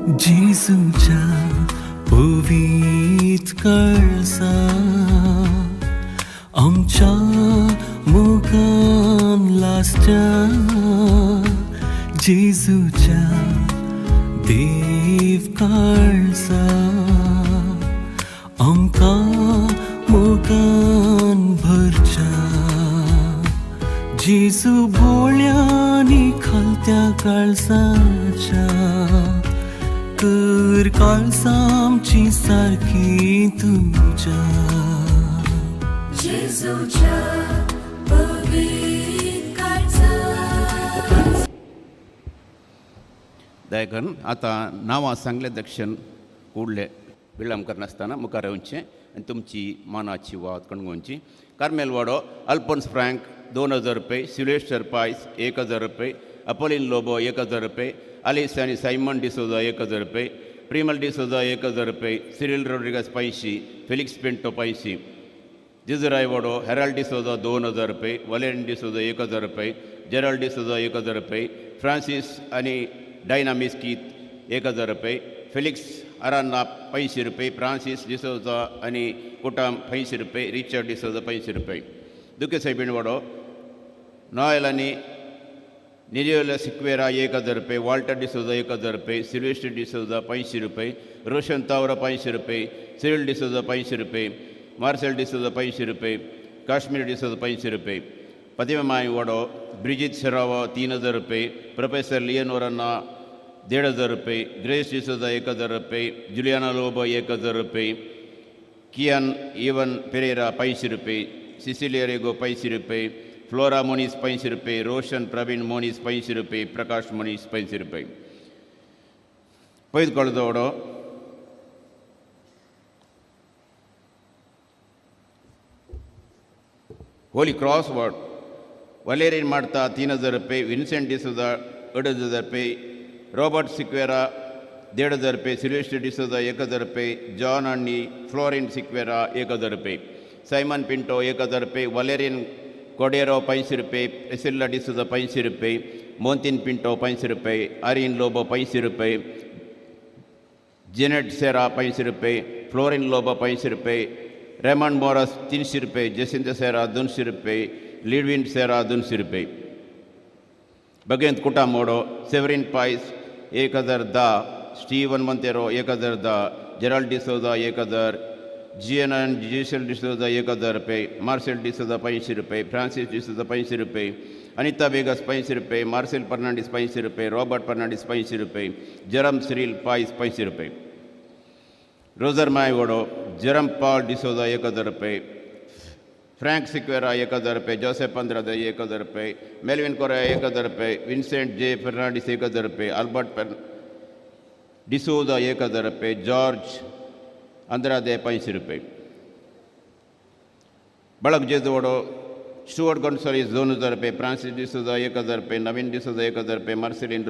जेजूच्या पवित्र कळसा आमच्या मुखान लासच्या जेजूच्या देव कळसा आमकां मुखान भरच्या जेजू बोळ्यांनी खालत्या कळसाच्या कर काळसा आमची सारखी तुझ्या जेजूच्या पवित्र काळजात. दयाकरून आता नावां सांगले दक्षिण कूडले विलंब करनासतना मुखार येवचें आनी तुमची मानाची वात कणगोवची. कार्मेल वाडो अल्फोन्स फ्रँक 2000 रुपये, सिल्वेस्टर पायस 1000 रुपये, अपोलिन लोबो 1000 रुपये, अलिस आणि सायमन डिसोजा 1000 रुपये, प्रिमल डिसोजा 1000 रुपये, सिरिल रोड्रिगस 500, फेलिक्स पिंटो 500, जिजराय वाडो हेराल्ड डिसोजा 2000 रुपये, वलेरिन डिसोजा 1000 रुपये, जेराल्ड डिसोजा 1000 रुपये, फ्रांसिस आणि डायना मिस्कीत 1000 रुपये, फेलिक्स अरान्ना 500 रुपये, फ्रांसिस डिसोजा आणि कुटाम 500 रुपये, रिचर्ड डिसोजा 500 रुपये. दुखे साहेबीण वाडो नॉयल आणि निरियोला सिक्वेरा 1000 रुपये, वाल्टर डिसोजा 1000 रुपये, सिल्वेस्टर डिसोजा 500 रुपये, रोशन तावरा 500 रुपये, सिरिल डिसोजा 500 रुपये, मार्सेल डिसोजा 500 रुपये, काश्मीर डिसोजा 500 रुपये. पतिमाई वाडो ब्रिजित शेरावा 3000 रुपये, प्रोफेसर लियनोरांना 1500 रुपये, ग्रेस डिसोजा 1000 रुपये, जुलियाना लोबो 1000 रुपये, कियान इवन पेरेरा 500 रुपये, सिसिलिया रेगो 500 रुपये, फ्लोरा मोनीस 500 रुपये, रोशन प्रवीण मोनीस 500 रुपये, प्रकाश मोनीस 500 रुपये. पैद कळजोडो होली क्रॉस वर्ड वलेरिन मार्ता 3000 रुपये, विन्सेंट डिसोजा 2500 रुपये, रॉबर्ट सिक्वेरा 1500 रुपये, सिल्वेस्टर डिसोजा 1000 रुपये, जॉन आणि फ्लोरिन सिक्वेरा 1000 रुपये, सायमन पिंटो 1000 रुपये, वलेरिन कोडेरो 500 रुपये, प्रिसिल्ला डिसोजा 500 रुपये, मोंतिन पिंटो 500 रुपये, आरिन लोबो 500 रुपये, जेनेट सेरा 500 रुपये, फ्लोरिन लोबो 500 रुपये, रेमंड मोरस 300 रुपये, जसिंत सेरा 200 रुपये, लिडविन सेरा 200 रुपये. भगवंत कुटामोडो सेवरिन पायस 1010, स्टीवन मोंतेरो 1010, जेराल्ड डिसोजा 1000, जिएनन जिशल डिसोजा 1000 रुपये, मार्सेल डिसोजा 500 रुपये, फ्रांसिस डिसोजा 500 रुपये, अनिता वेगस 500 रुपये, मार्सेल फर्नांडिस 500 रुपये, रॉबर्ट फर्नांडिस 500 रुपये, जरम सिरिल पायस 500 रुपये. रोजर मायवडो जरम पॉल डिसोजा 1000 रुपये, फ्रँक सिक्वेरा 1000 रुपये, जोसेफ पंद्रादा 1000 रुपये, मेलविन कोरा 1000 रुपये, विन्सेंट जे फर्नांडिस 1000 रुपये, अल्बर्ट डिसोजा 1000 रुपये, जॉर्ज अंद्रादे 500 रुपये. बळक जेजवडो स्टुअर्ट गोन्सालिस 2000 रुपये, फ्रांसिस डिसोजा 1000 रुपये, नवीन डिसोजा 1000 रुपये, मार्सेलिन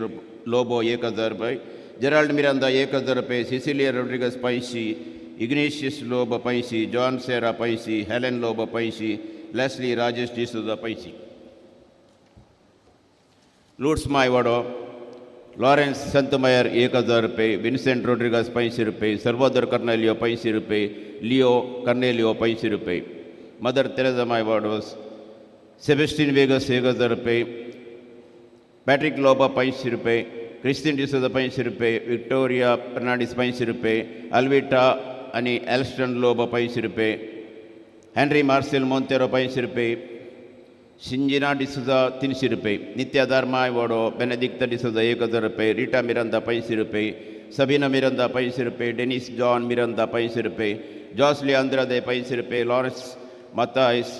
लोबो 1000 रुपये, जेराल्ड मिरांदा 1000 रुपये, सिसिलिया रोड्रिगस 500, इग्नेशियस लोबो 500, जॉन सेरा 500, हेलेन लोबो 500, लेस्ली राजेश डिसोजा 500. लूट्स मायवाडो लॉरेन्स संतमयर 1000 रुपये, विन्सेंट रोड्रिगस 500 रुपये, सर्वोदर कर्नेलियो 500 रुपये, लिओ कर्नेलियो 500 रुपये. मदर तेरेसा मायवाडोस सेबेस्टिन वेगस 1000 रुपये, पैट्रिक लोबा 500 रुपये, क्रिस्टिन डिसोजा 500 रुपये, विक्टोरिया फर्नांडिस 500 रुपये, अल्विटा आणि एल्स्टन लोबा 500 रुपये, हेनरी मार्सेल मोंतेरो 500 रुपये, शिंजिना डिसोजा 300 रुपये, नित्यादार मायवाडो बेनेडिक्ता डिसोजा 1000 रुपये, रीटा मिरांदा 500 रुपये, सबीना मिरांदा 500 रुपये, डेनिस जॉन मिरांदा 500 रुपये, जॉसली अंद्रादे 500 रुपये, लॉरेन्स मताइस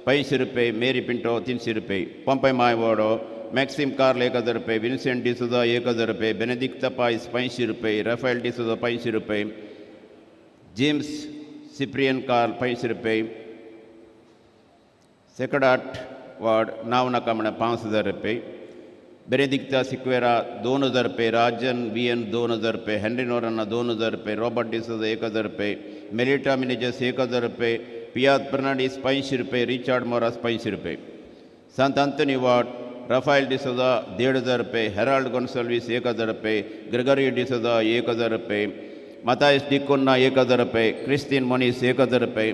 500 रुपये, मेरी पिंटो 300 रुपये. पंपई मायवाडो मॅक्सिम कार्ल 1000 रुपये, विन्सेंट डिसोजा 1000 रुपये, बेनेडिक्ता पायस 500 रुपये, राफेल डिसोजा 500 रुपये, जेम्स सिप्रियन कार्ल 500 रुपये, सेकडाट वार्ड नाव नाका म्हणा 5000 रुपये, बेनेडिक्ता सिक्वेरा 2000 रुपये, राजन VN 2000 रुपये, हेनरी नोराना 2000 रुपये, रॉबर्ट डिसोजा 1000 रुपये, मेलिटा मिनेजस 1000 रुपये, पियात फर्नांडिस 500 रुपये, रिचार्ड मोरास 500 रुपये. सांत आंतनी वार्ड रफायल डिसोजा 1500 रुपये, हेराल्ड गोन्साल्विस 1000 रुपये, ग्रेगरी डिसोजा 1000 रुपये, मतायस डिकोन्ना 1000 रुपये, क्रिस्टीन मोनिस 1000 रुपये,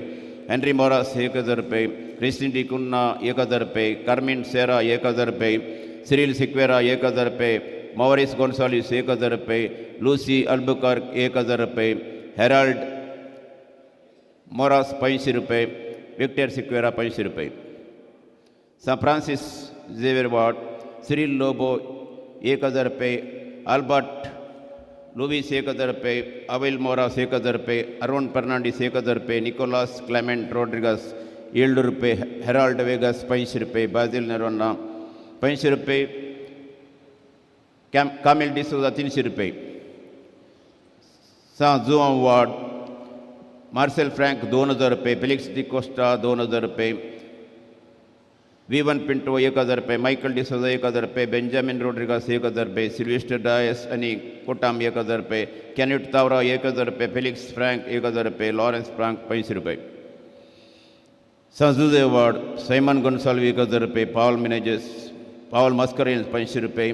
हेनरी मोरास 1000 रुपये, क्रिस्टीन डिकोन्ना 1000 रुपये, कार्मिन सेरा 1000 रुपये, सिरिल सिक्वेरा 1000 रुपये, मॉरिस गोन्साल्विस 1000 रुपये, लूसी अल्बुकर्क 1000 रुपये, हेराल्ड मोरास 500 रुपये, विक्टर सिक्वेरा 500 रुपये. San Francis Xavier ward, Cyril Lobo 1000 रुपये, अल्बर्ट लुविस 1000 रुपये, अविल मोरास 1000 रुपये, अरुण फर्नांडिस 1000 रुपये, निकोलास क्लेमेंट रोड्रिगस 700 रुपये, हेराल्ड वेगस 500 रुपये, बाजिल नेरोना 500 रुपये, कामिल डिसोजा 300 रुपये. सान जुआन वार्ड, मार्सेल फ्रँक 2000 रुपये, फेलिक्स डिकोस्टा 2000 रुपये, वी1 पिंटो 1000 रुपये, मायकल डिसोजा 1000 रुपये, बेंजामिन रोड्रिगस 1000 रुपये, सिल्वेस्टर डायस आणि कोटाम 1000 रुपये, कॅनिट तावरा 1000 रुपये, फेलिक्स फ्रँक 1000 रुपये, लॉरेन्स फ्रँक 500 रुपये. सांजुजे वार्ड, सैमन गोन्साल्वी 1000 रुपये, पावल मस्करेन्स 500 रुपये,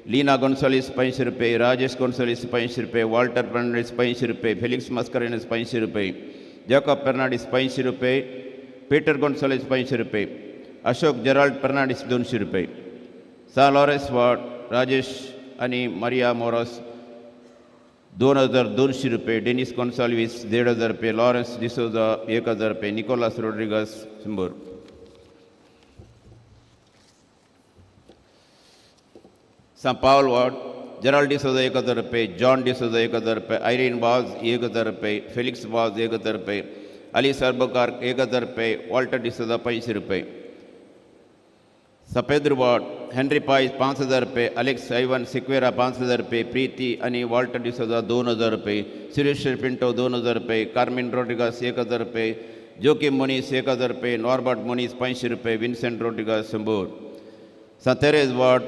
लीना गोन्सालिस 500 रुपये, राजेश गोन्सालिस 500 रुपये, वॉल्टर फर्नांडिस 500 रुपये, फेलिक्स मस्करेन्स 500 रुपये, जॅकब फर्नांडिस 500 रुपये, पीटर गोन्सालिस 500 रुपये, अशोक जेराल्ड फर्नांडिस 200 रुपये. सान लॉरेन्स वार्ड, राजेश आणि मारिया मोरास 2200 रुपये, डेनिस गोन्साल्विस 1500 रुपये, लॉरेन्स डिसोजा 1000 रुपये, निकोलास रोड्रिगस 100. सान पावल वार्ड, जेराल्ड डिसोजा 1000 रुपये, जॉन डिसोजा 1000 रुपये, आयरीन वाज 1000 रुपये, फेलिक्स वाज 1000 रुपये, अलिस अल्बुकर्क 1000 रुपये, वॉल्टर डिसोजा 500 रुपये. सपेद्र वार्ड, हेनरी पाइस 5000 रुपये, अलेक्स आयवन सिक्वेरा 5000 रुपये, प्रीति आणि वॉल्टर डिसोजा 2000 रुपये, सिल्वेस्टर पिंटो 2000 रुपये, कार्मिन रोड्रिगस 1000 रुपये, जोकिम मोनिस 1000 रुपये, नॉर्बर्ट मोनिस 500 रुपये, विन्सेंट रोड्रिगस 100. सान थेरेज वार्ड,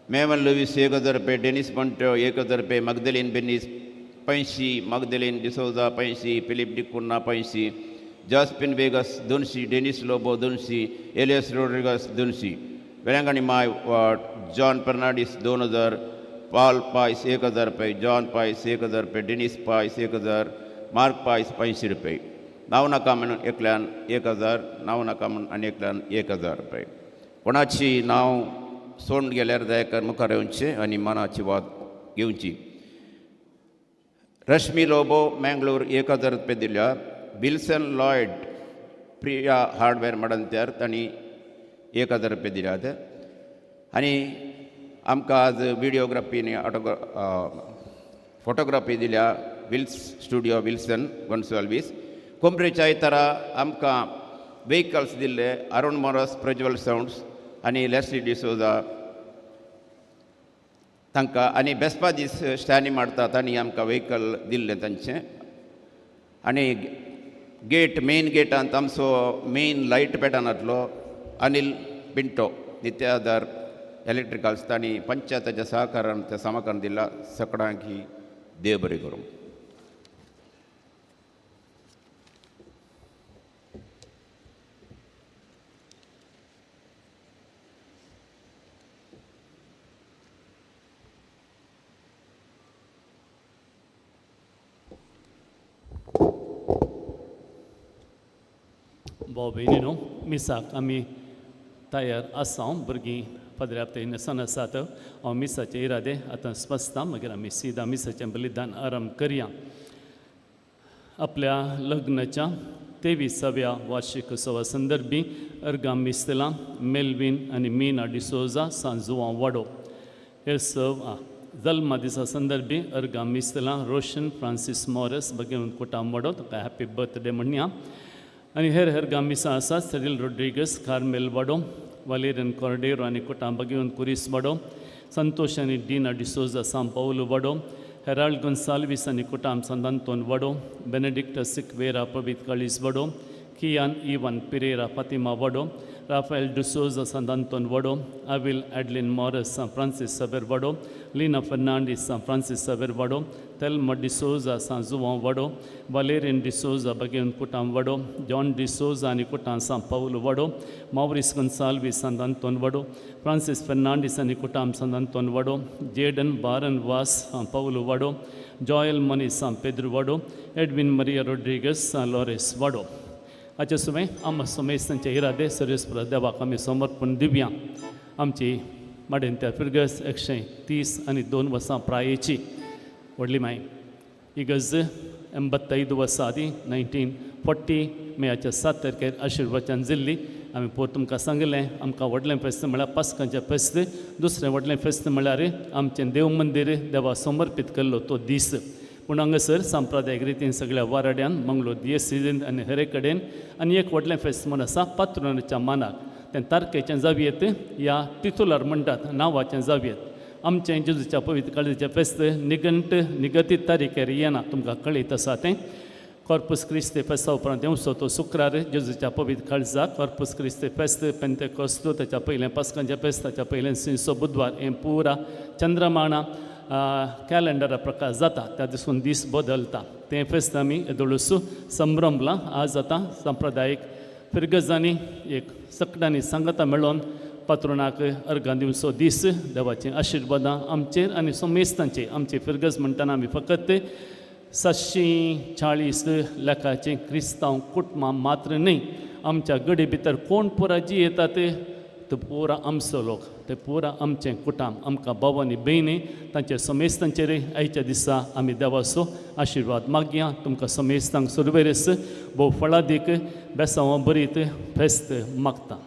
मेमन लुविस 1000 रुपये, डेनिस मंटो 1000 रुपये, मगदलिन बेनिस 500, मगदलिन डिसोजा 500, फिलिप डिकुन्ना 500, जास्पिन वेगस 200, डेनिस लोबो 200, एलियस रोड्रिगस 200. वेलंगणी माय वार्ड, जॉन फर्नांडिस 2000, पॉल पाइस 1000 रुपये, जॉन पाइस 1000 रुपये, डेनिस पाइस 1000, मार्क पाइस 500 रुपये. नाव नाका म्हणून एकल्यान 1000, नाव नाका म्हणून आनी एकल्यान 1000 रुपये. कोणाची नाव सोडून गेल्यार दयाकर मुखार येवचें आनी मनाची वाद घेवची. रश्मी लोबो मँगलोर 1000 रुपये दिल्या. विल्सन लॉयड प्रिया हार्डवेअर मडंत्यार तांणी 1000 रुपये दिल्यात. आनी आमकां आज विडियोग्राफी आनी फोटोग्राफी दिल्या विल्स स्टुडियो विल्सन गोन्साल्वीस. कोंब्रेच्या आयतारा आमकां वेहिकल्स दिल्ले अरुण मोरस प्रज्वल सावंड्स आनी लेस्ली डिसोजा तांकां. आनी बेस्पा दीस स्टॅनी मारता तांणी आमकां वेहिकल दिल्लें तांचें. आनी गेट मेन गेटांत आमचो मेन लायट पेटनातलो अनिल पिंटो नित्याधार इलेक्ट्रिकल्स तांणी पंचायताच्या सहकारान तें समाधान दिला. सगळ्यांक ही देव बरें करूं. भाव भयणीनो, मिसाक आमी तयार आसा. भुरगीं पदऱ्या हप्त्यान सन आसात. हांव मिसाचे इरादे आतां स्पसता, मागीर आमी सीदा मिसाचें बलिदान आरंभ करया. आपल्या लग्नाच्या 23व्या वार्षिकोत्सवा संदर्भी अर्गाम मिस्तेला मेल्विन आनी मीना डिसोजा सांजुआ वाडो हे जल्मा दिसा संदर्भी अर्गाम मिस्तेला रोशन फ्रांसीस मॉरस बगेवन कुटाम वाडो ताका हॅपी बर्थडे म्हणया. आनी हेर गामिसां आसात. सेरिल रोड्रिगस कार्मेल वाडो, वालेरियन कॉर्डेरो आनी कुटाम बगेवन कुरीस वाडो, संतोष आनी डिना डिसोजा सान पाउलो वाडो, हेराल्ड गोन्साल्वीस आनी कुटाम San Anton Vado, Benedict Siqueira Pavit Kalis Vado, Kian Ivan Pereira Fatima Vado, Rafael D'Souza San Anton Vado, Avil Adeline Morris San Francis Xavier Vado, Lina Fernandes San Francis Xavier Vado, Thelma D'Souza San João Vado, Valerian D'Souza Bagian Kutam Vado, John D'Souza and Kutan San Paulo Vado, Maurice Gonçalves San Anton Vado, Francis Fernandes and Kutam San Anton Vado, Jaden Baran Vas San Paulo Vado, Joel Moni San Pedro Vado, Edwin Maria Rodriguez San Loris Vado. आजच्या समय आम समेस्तांचे इरादे सर्वेस्पर देवाक आमी समर्पण दिवया. आमची माडेन त्या फिरगस 130 आनी 2 वर्सां प्रायेची व्हडली माय इगज 85 वर्सां आदी 1940 मेयाच्या 7 तारखेर आशिर्वादान जिल्ली. आमी पोर तुमकां सांगलें आमकां व्हडलें फेस्त म्हळ्यार पास्कांचें फेस्त, दुसरें व्हडलें फेस्त म्हळ्यार आमचें देव मंदीर देवा समर्पीत केल्लो तो दीस. पूण हांगासर सांप्रदायीक रितीन सगळ्या वाराड्यान मंगळूर दियेसीजींत आनी हेरे कडेन आनी एक व्हडलें फेस्त म्हूण आसा पात्रोनाच्या मानाक. तें तारखेचें जावयेत या तितुलार म्हणटात नांवाचें जावयेत. आमचें जेजूच्या पवित्र काळजाचें फेस्त निगतीत तारीखेर येना, तुमकां कळीत आसा तें. कॉर्पस क्रिस्ती फेस्ता उपरांत येवचो तो शुक्रार जेजूच्या पवित्र काळजाक कॉर्पस क्रिस्ती फेस्त पेंतेकोस्त ताच्या पयलें पास्कांचें फेस्त ताच्या पयलें सिंसो बुधवार हें पुरा चंद्रमाना कॅलेंडरा प्रकार जाता. त्या दिसून दीस बदलता. तें फेस्त आमी येदोळूस संभ्रमलां. आज आतां सांप्रदायीक फिरगजांनी एक सकडांनी सांगता मेळोन पात्रोनाक अर्गां दिवचो दीस. देवाचें आशिर्वादां आमचेर आनी समेस्तांचेर. आमची फिरगज म्हणटाना आमी फकत 740 लाखाचें क्रिस्तांव कुटुंबां मात्र न्ही, आमच्या गडी भितर कोण पुरा जी येतात तो पुरा आमचो लोक, ते पुरा आमचें कुटुंब. आमकां भावांनी भयणी तांचे समेस्तांचेर आयच्या दिसा आमी देवाचो आशिर्वाद मागया. तुमकां समेस्तांक सुरवेरेस भोव फळादीक बेसांवां बरीत फेस्त मागता.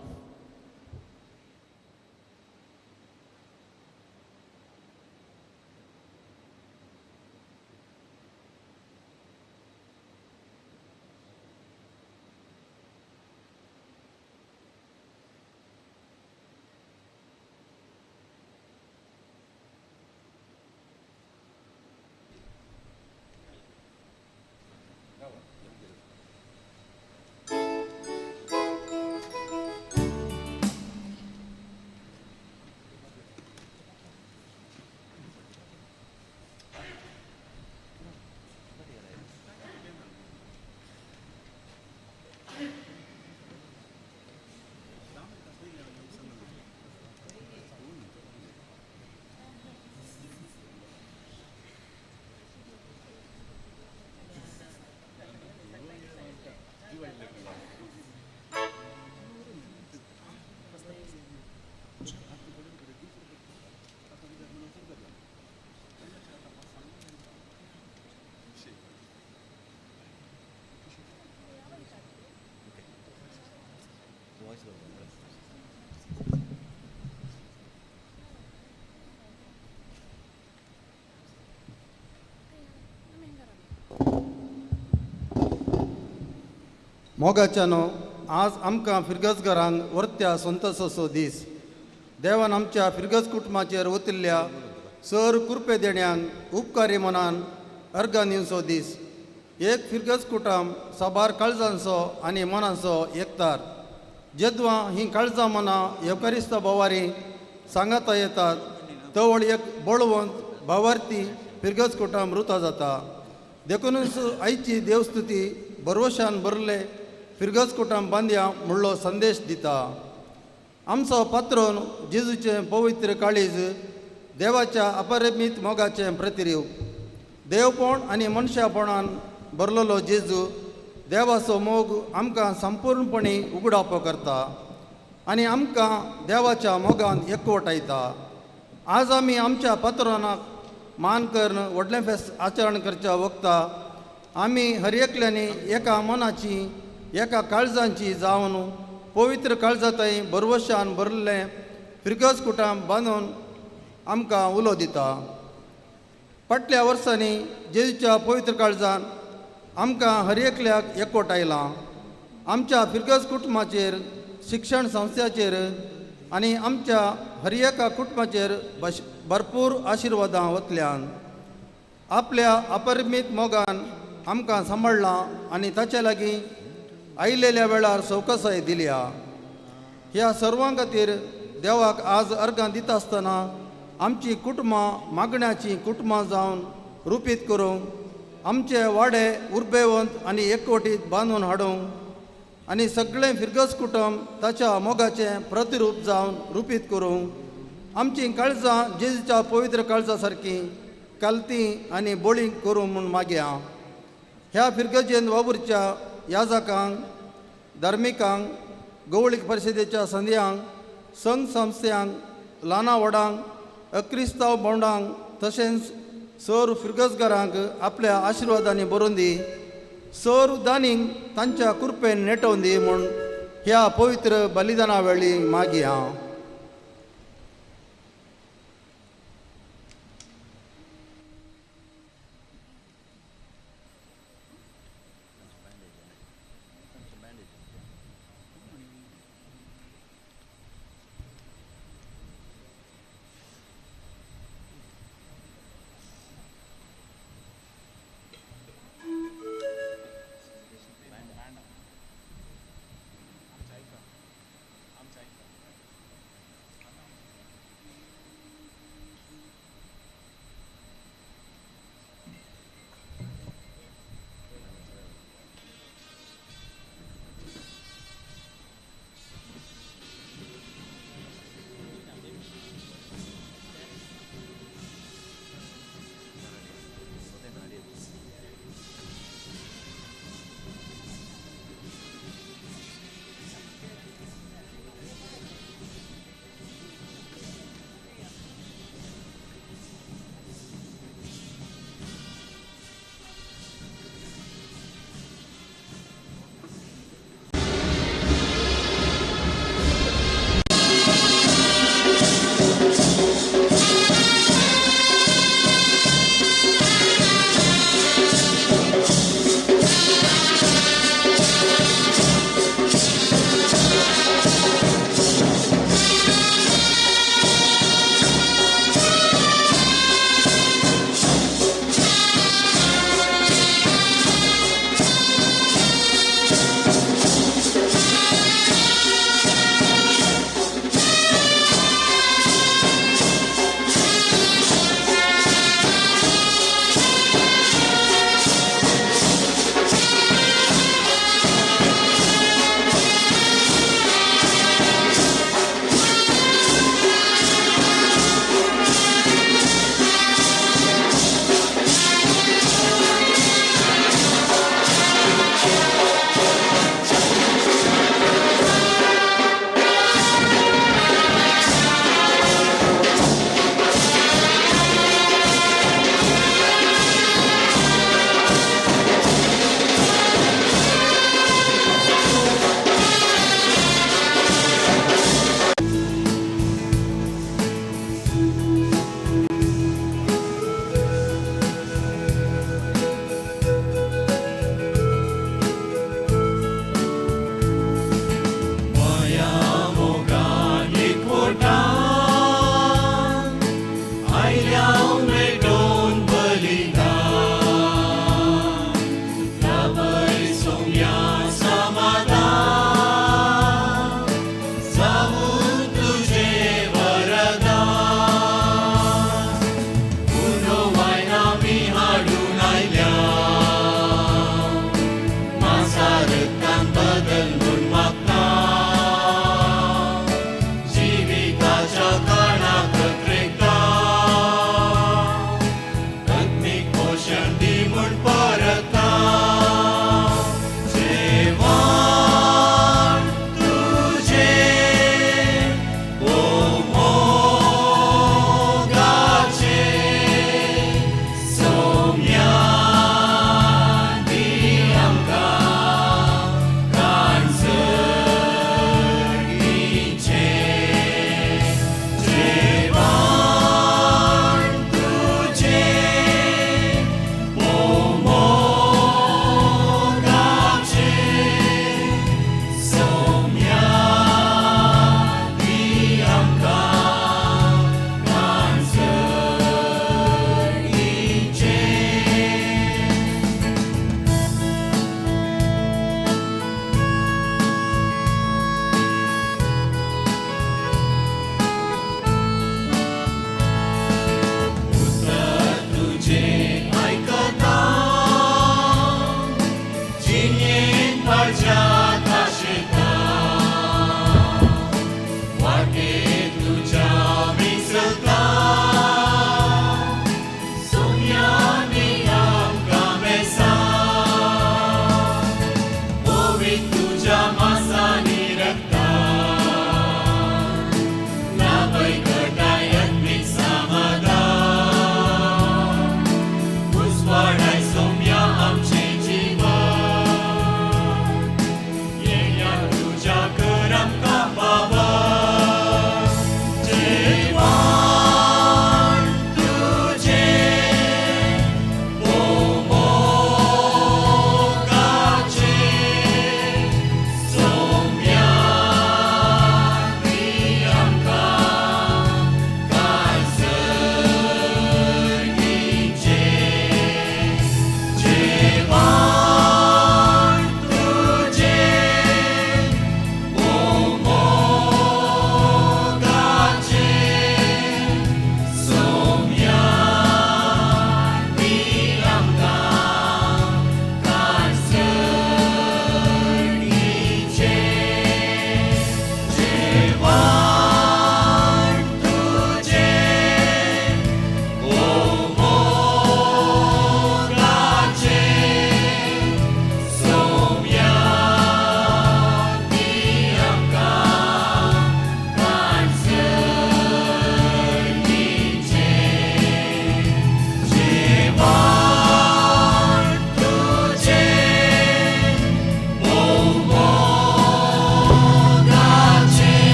मोगाच्यानो आज आमकां फिरगज घरांक वर्त्या संतोसाचो दीस. देवान आमच्या फिरगज कुटुंबाचेर वतिल्ल्या सर कृपे देण्याक उपकारी मनान अर्गां दिवचो दीस. एक फिरगज कुटुंब साबार काळजांचो आनी मनाचो एकतार. जेदवां हीं काळजां मनां येवकारिस्ता बोवारी सांगाता येतात तवळ एक बळवंत भावार्थी फिरगज कुटुंब रुता जाता. देखूनच आयची देवस्तुती बरवशान भरले फिरगज कुटुंब बांदया म्हणलो संदेश दिता. आमचो पात्रोन जेजूचें पवित्र काळीज देवाच्या अपरिमीत मोगाचें प्रतिरूप. देवपण आनी मनशापणान भरलेलो जेजू देवाचो मोग आमकां संपूर्णपणी उगडाप करता आनी आमकां देवाच्या मोगान एकवटायता. आज आमी आमच्या पात्रोनाक मान करून व्हडलें फेस्त आचरण करच्या वक्ता आमी हर एकल्यांनी एका मनाची एका काळजांची जावन पवित्र काळजांतय बरवशान भरलें फिरगज कुटुंब बांदून आमकां उलो दिता. फाटल्या वर्सांनी जेजूच्या पवित्र काळजान आमकां हर एकल्याक एकवटायलां. आमच्या फिरगज कुटुंबाचेर शिक्षण संस्थाचेर आनी आमच्या हर एका कुटुंबाचेर भरपूर आशिर्वादां वतल्यान आपल्या अपरिमीत मोगान आमकां सांबाळलां आनी ताचे लागीं आयिल्ल्या वेळार सवकसाय दिल्या. ह्या सर्वां खातीर देवाक आज अर्गां दिता आसतना आमची कुटुंबां मागण्याची कुटुंबां जावन रुपीत करूंक आमचे वाडे उर्बेवंत आनी एकवटीत बांदून हाडूंक आनी सगळें फिरगस कुटुंब ताच्या मोगाचें प्रतिरूप जावन रुपीत करूंक आमची काळजां जेजूच्या पवित्र काळजा सारकीं कालतीं आनी बोळीं करूं म्हूण मागया. ह्या फिरगजेन वावुरच्या याजकांक, धार्मिकांक, गवळीक परिशदेच्या संध्यांक, संघ संस्थ्यांक, ल्हाना व्हडांक, अक्रिस्तांव बोंडांक तशेंच सर फिरगसगारांक आपल्या आशिर्वादांनी बरोवन दी. सर दानींक तांच्या कृपेन नेटोवन दी म्हूण ह्या पवित्र बलिदाना वेळी मागया.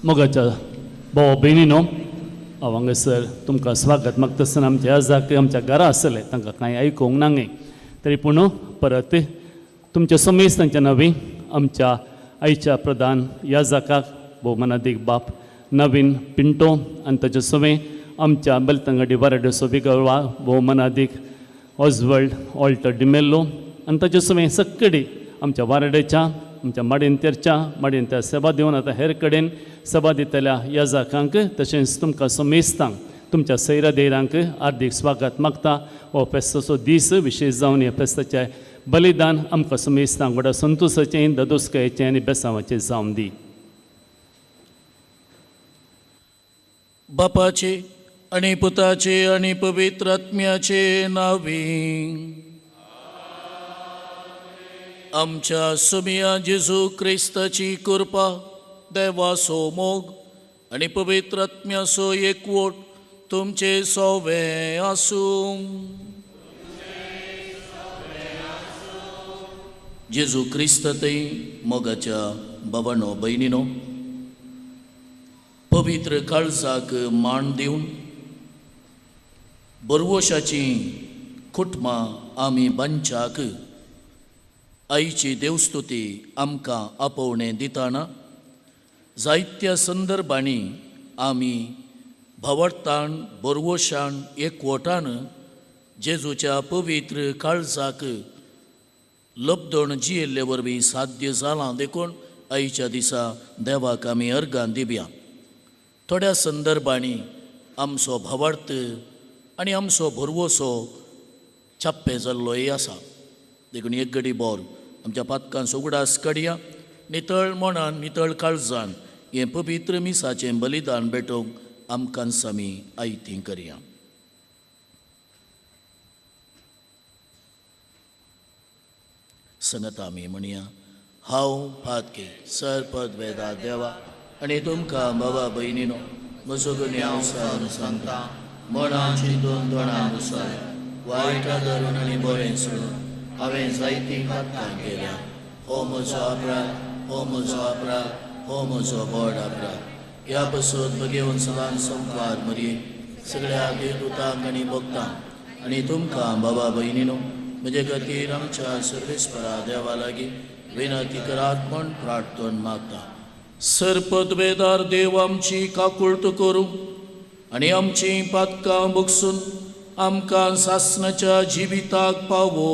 मोगाच्या भाव भयणीनो हांव हांगासर तुमकां स्वागत मागता आसतना आमच्या आजाक आमच्या घरा आसले तांकां कांय आयकूंक नांगे तरी पूण परत तुमच्या समेस्त तांच्या नवी आमच्या आईच्या प्रधान याजाकाक भोवमानादीक बाप नवीन पिंटो आनी ताचे सवे आमच्या बेलतंगडी वाराड्यो सोबिगळवा भोवमानादीक ऑजवर्ल्ड ऑल्टर डिमेल्लो आनी ताचे सवे सक्कडी आमच्या वाराड्याच्या आमच्या माडेंत्या सभा दिवन आतां हेर कडेन सभा दितल्या याजाकांक तशेंच तुमकां समेस्तांक तुमच्या सैरा देरांक हार्दिक स्वागत मागता हो फेस्ताचो दीस विशेश जावन ह्या फेस्ताचें बलिदान आमकां समेस्तांक व्हडा संतोशाचें ददोसकायेचें आनी बेसांवाचें जावन दी. बापाचे आणि पुताचे आणि पवित्र आत्म्याचे नावी आमच्या सुमिया जेजू क्रिस्ताची कृपा देवाचो मोग आणि पवित्र आत्म्याचो एकवट तुमचे सवे आसूं. जेजू क्रिस्ततय मोगाच्या बाबांनो भयणीनो पवित्र काळजाक मान दिवन बरवशाची कुटुंबां आमी बांदच्याक आईची देवस्तुती आमकां आपोवणें दिताना जायत्या संदर्भांनी आमी भावार्थान बरवशान एकवटान जेजूच्या पवित्र काळजाक लबदण जियेल्ले वरवीं साध्य जालां देखून आईच्या दिसा देवाक आमी अर्गां दिवया. थोड्या संदर्भांनी आमचो भावार्थ आनी आमचो भरवोसो छाप्पे जाल्लोय आसा देखून एक घडी बोर आमच्या पातकांचो उगडास काडया. नितळ मनान नितळ काळजान हें पवित्र मिसाचें बलिदान भेटोवंक आमकां आमी आयती करया. संगत आमी म्हणया हांव पातके सरपद वेदा देवा आनी तुमकां बाबा भयणीनो म्हजो गुन्यांव सांगता मनां चिंतून तोंडानुसार वायटा धरून आनी बरें सोडून हांवें जायतीं पातकां केल्या. हो म्हजो अपराध हो म्हजो अपराध हो म्हजो व्हड अपराध. ह्या पासून भगेवन सदांच संवाद मरी सगळ्या देवदूतांक आनी भक्तांक आनी तुमकां बाबा भयणीनो म्हजे खातीर आमच्या सर्वेस्परा देवा लागीं विनंती करात म्हूण प्रार्थन मागता. सरपद वेदार देव आमची काकुळट करूं आनी आमची पातकां बगसून आमकां सासणाच्या जिविताक पावो.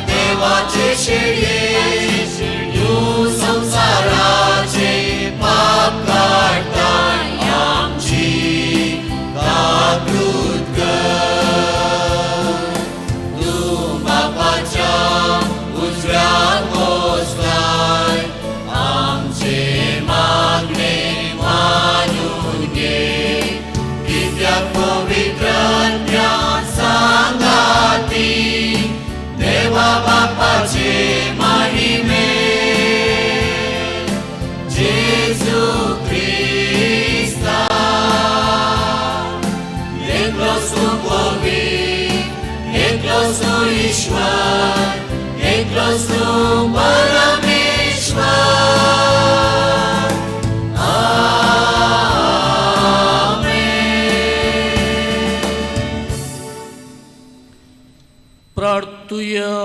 देवाचे शेळये एकलोच तूं परमेश्वर. आमेन. प्रार्थुया.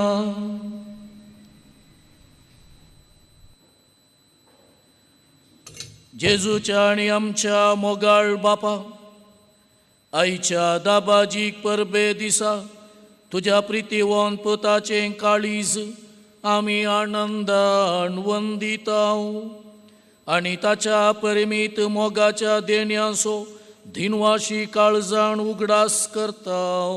जेजूच्या आणि आमच्या मोगाळ बापा, आईच्या दाबाजीक परबे दिसा तुझ्या प्रितीवंत पुताचें काळीज आमी आनंदान वंदिताव आनी ताच्या परिमीत मोगाच्या देण्यांचो दिनवाशी काळजाण उगडास करताव.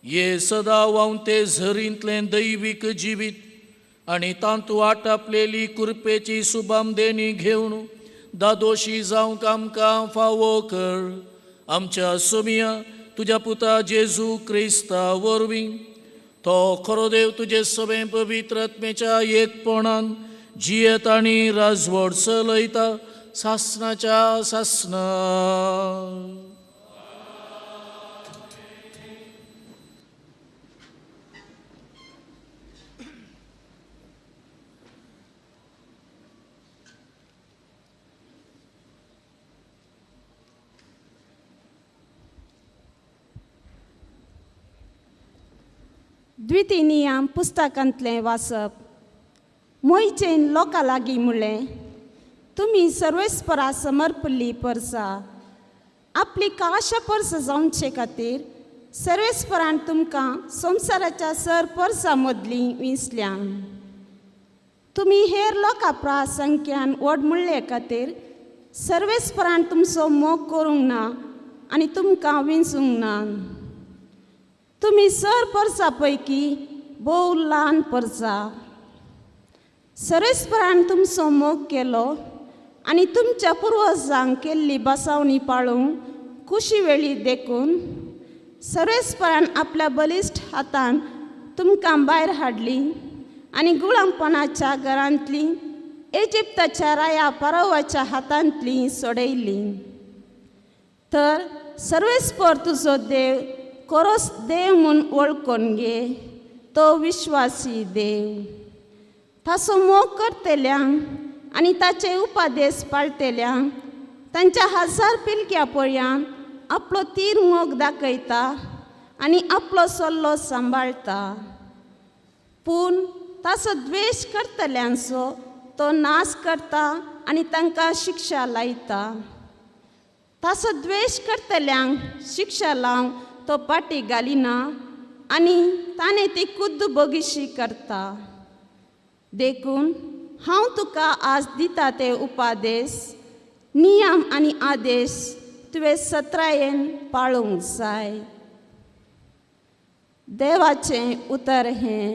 ये सदा वावते झरींतलें दैवीक जिवीत आनी तांतू आटापलेली कुरपेची सुबामदेणी घेवन दादोशी जावंक आमकां फावो कर. आमच्या सोमिया तुज्या पुता जेजू क्रिस्ता वरवीं तो खरो देव तुजे सगळे पवित्र आत्मेच्या एकपणान जियेत आनी राजवट चलयता सासणाच्या सासना. द्वितीय पुस्तकांतलें वाचप. मोयचें लोकां लागीं म्हणलें, तुमी सर्वेस्परा समर्पल्ली परसा आपली काशा परस जावचे खातीर सर्वेस्परान तुमकां संवसाराच्या सर परसा मदलीं विंसल्या. तुमी हेर लोकां प्रासंख्यान व्हड म्हणले खातीर सर्वेस्परान तुमचो मोग करूंक ना आनी तुमकां विंसूंक ना. तुमी सर परसा पैकी भोव ल्हान परसा. सर्वेस्परान तुमचो मोग केलो आनी तुमच्या पुर्वजांक केल्ली बसावणी पाळूंक खुशी वेळी देखून सर्वेस्परान आपल्या बलिश्ट हातान तुमकां भायर हाडली आनी गुलामपणाच्या घरांतली इजिप्ताच्या राया पारोवाच्या हातांतली सोडयली. तर सर्वेस्पर तुजो देव खरोच देव म्हूण वळखून घे. तो विश्वासी देव. ताचो मोग करतेल्यांक आनी ताचे उपादेश पाळटेल्यांक तांच्या 1000 पिलक्या पळयान आपलो तीर मोग दाखयता आनी आपलो सल्लो सांबाळता. पूण ताचो द्वेश करतल्यांचो तो नाश करता आनी तांकां शिक्षा लायता. ताचो द्वेश करतल्यांक शिक्षा लावंक तो पाटी घालिना आनी ताणें ती खुद्द बोगिशी करता. देखून हांव तुका आज दिता ते उपादेश, नियम आनी आदेश तुवें सत्रायेन पाळूंक जाय. देवाचें उतर हें.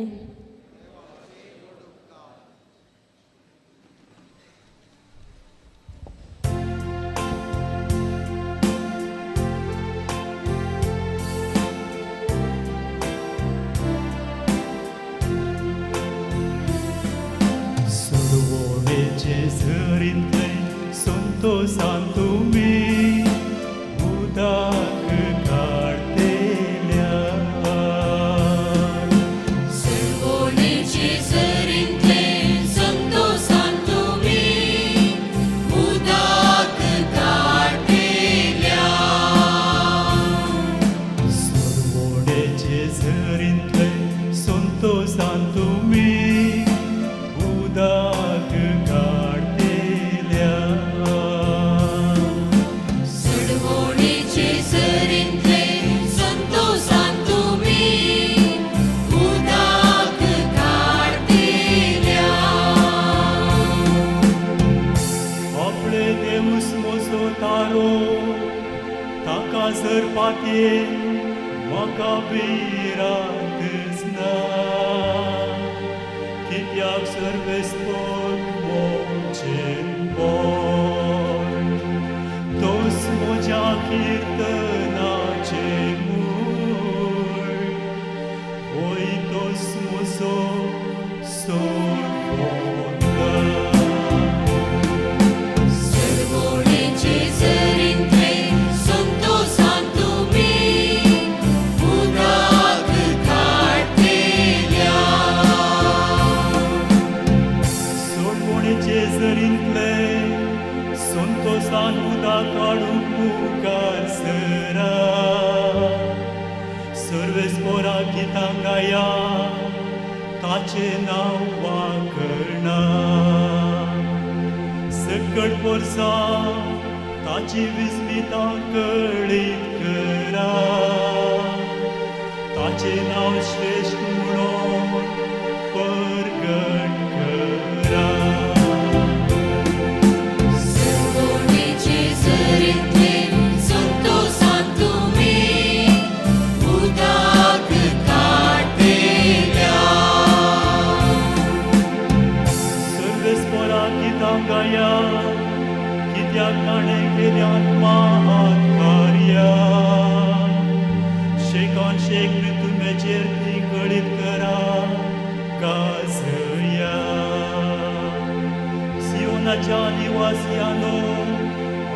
संतोषान तुमी उदक काडटेल्यान सर्वोणीची झरींतले संतोषान तुमी उदक काडटेल्यान. सर्वोणेचे झरींतले संतोषान तुमी उदक सर्वोणीची झरींतले संतोषान तुमी उदक काडटेल्यान. आपले देऊस मोसो तारो ताका जर पातये म्हाका बिरातच ना. कित्याक सर्वेस्पर मोचें बोल तोच म्हज्या किर्तनाचे मूळ. होय तोच म्हजो सोर्गोदर. सर्वोणीची झरींतले संतोषान तुमी उदक काडटेल्यान. काढून मुखार सरा सर्वेस्पोरा गितांगाया ताचे नाव वाकणा सकट पोरसा ताची विस्मिता कळीत करा ताचे नाव श्रेष्ठ म्हणून परगट करा सर्वोणीचे जरीतले संतोषान तुम्ही उदाक काढलेल्या सर्वेस्परा गितांगाया कित्याक ताणें केल्यात महान कार्या शेकान शेक ऋतुमेचेर ती कळीत करा काजया सियोनाच्या निवासियानो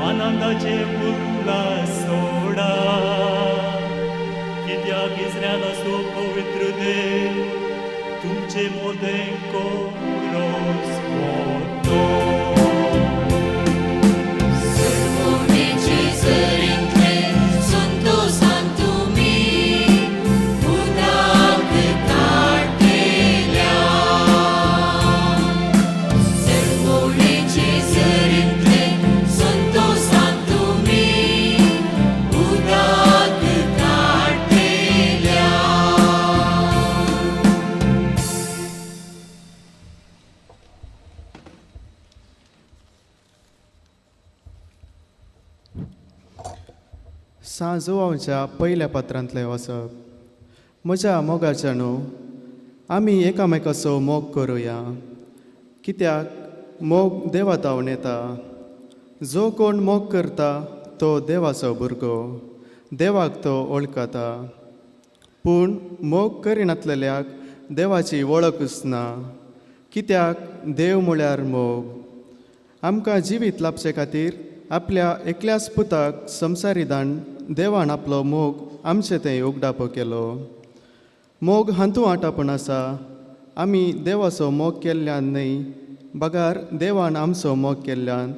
आनंदाचे उल्हास सोडा कित्याक इस्रायलाचो पवित्र देव तुमचे मोदेंको रोस वतो सर्वोणीचे जरीतले संतोषान तुम्ही उदाक काढलेल्या सर्वोणीचे जरीतले संतोषान तुम्ही उदाक काढलेल्या सांजोवांच्या पयल्या पत्रांतले वचप म्हज्या मोगाच्या न्हू आमी एकामेकाचो मोग करुया कित्याक मोग देवा तावन येता जो कोण मोग करता तो देवाचो भुरगो देवाक तो वळखता पूण मोग करिनासलेल्याक देवाची वळखूच ना कित्याक देव म्हळ्यार मोग आमकां जिवीत लाभचे खातीर आपल्या एकल्याच पुताक संवसारी दान देवान आपलो मोग आमचे थंय उगडापो केलो मोग हांतू आटापूण आसा आमी देवाचो मोग केल्ल्यान न्हय बगार देवान आमचो मोग केल्ल्यान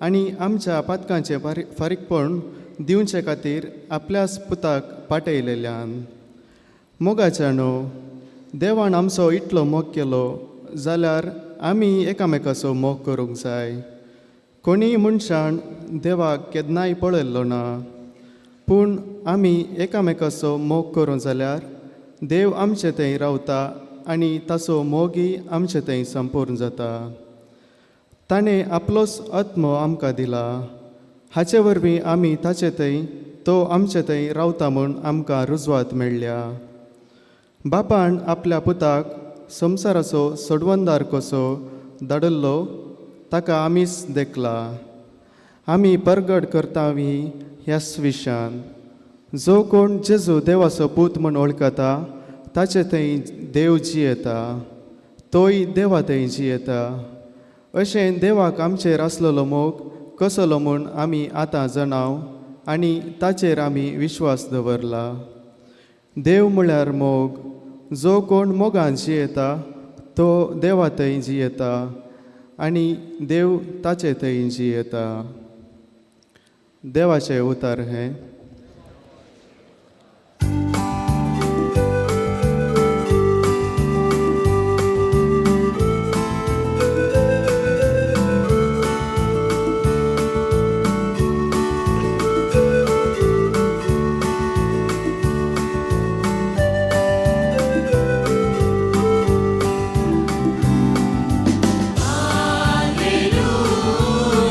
आनी आमच्या पातकांचें फारीकपण दिवचे खातीर आपल्याच पुताक पाठयलेल्यान मोगाच्या न्हू देवान आमचो इतलो मोग केलो जाल्यार आमी एकामेकाचो मोग करूंक जाय कोणीय मनशान देवाक केन्नाय पळयल्लो ना पूण आमी एकामेकाचो मोग करूं जाल्यार देव आमचे थंय रावता आनी ताचो मोगय आमचे थंय संपूर्ण जाता ताणें आपलोच आत्मो आमकां दिला हाचे वरवीं आमी ताचे थंय तो आमचे थंय रावता म्हूण आमकां रुजवात मेळ्ळ्या बापान आपल्या पुताक संवसाराचो सोडवंदार कसो धाडिल्लो ताका आमीच देखला आमी परगट करतावी ह्या विशयान जो कोण जेजू देवाचो पूत म्हूण वळखता ताचे थंय देव जियेता तोय देवा थंय जियेता अशें देवाक आमचेर आसलेलो मोग कसलो म्हूण आमी आतां जाणाव आनी ताचेर आमी विश्वास दवरला देव म्हळ्यार मोग जो कोण मोगान जियेता तो देवा थंय जियेता आनी देव ताचे थंय जियेता देवाचें उतर हें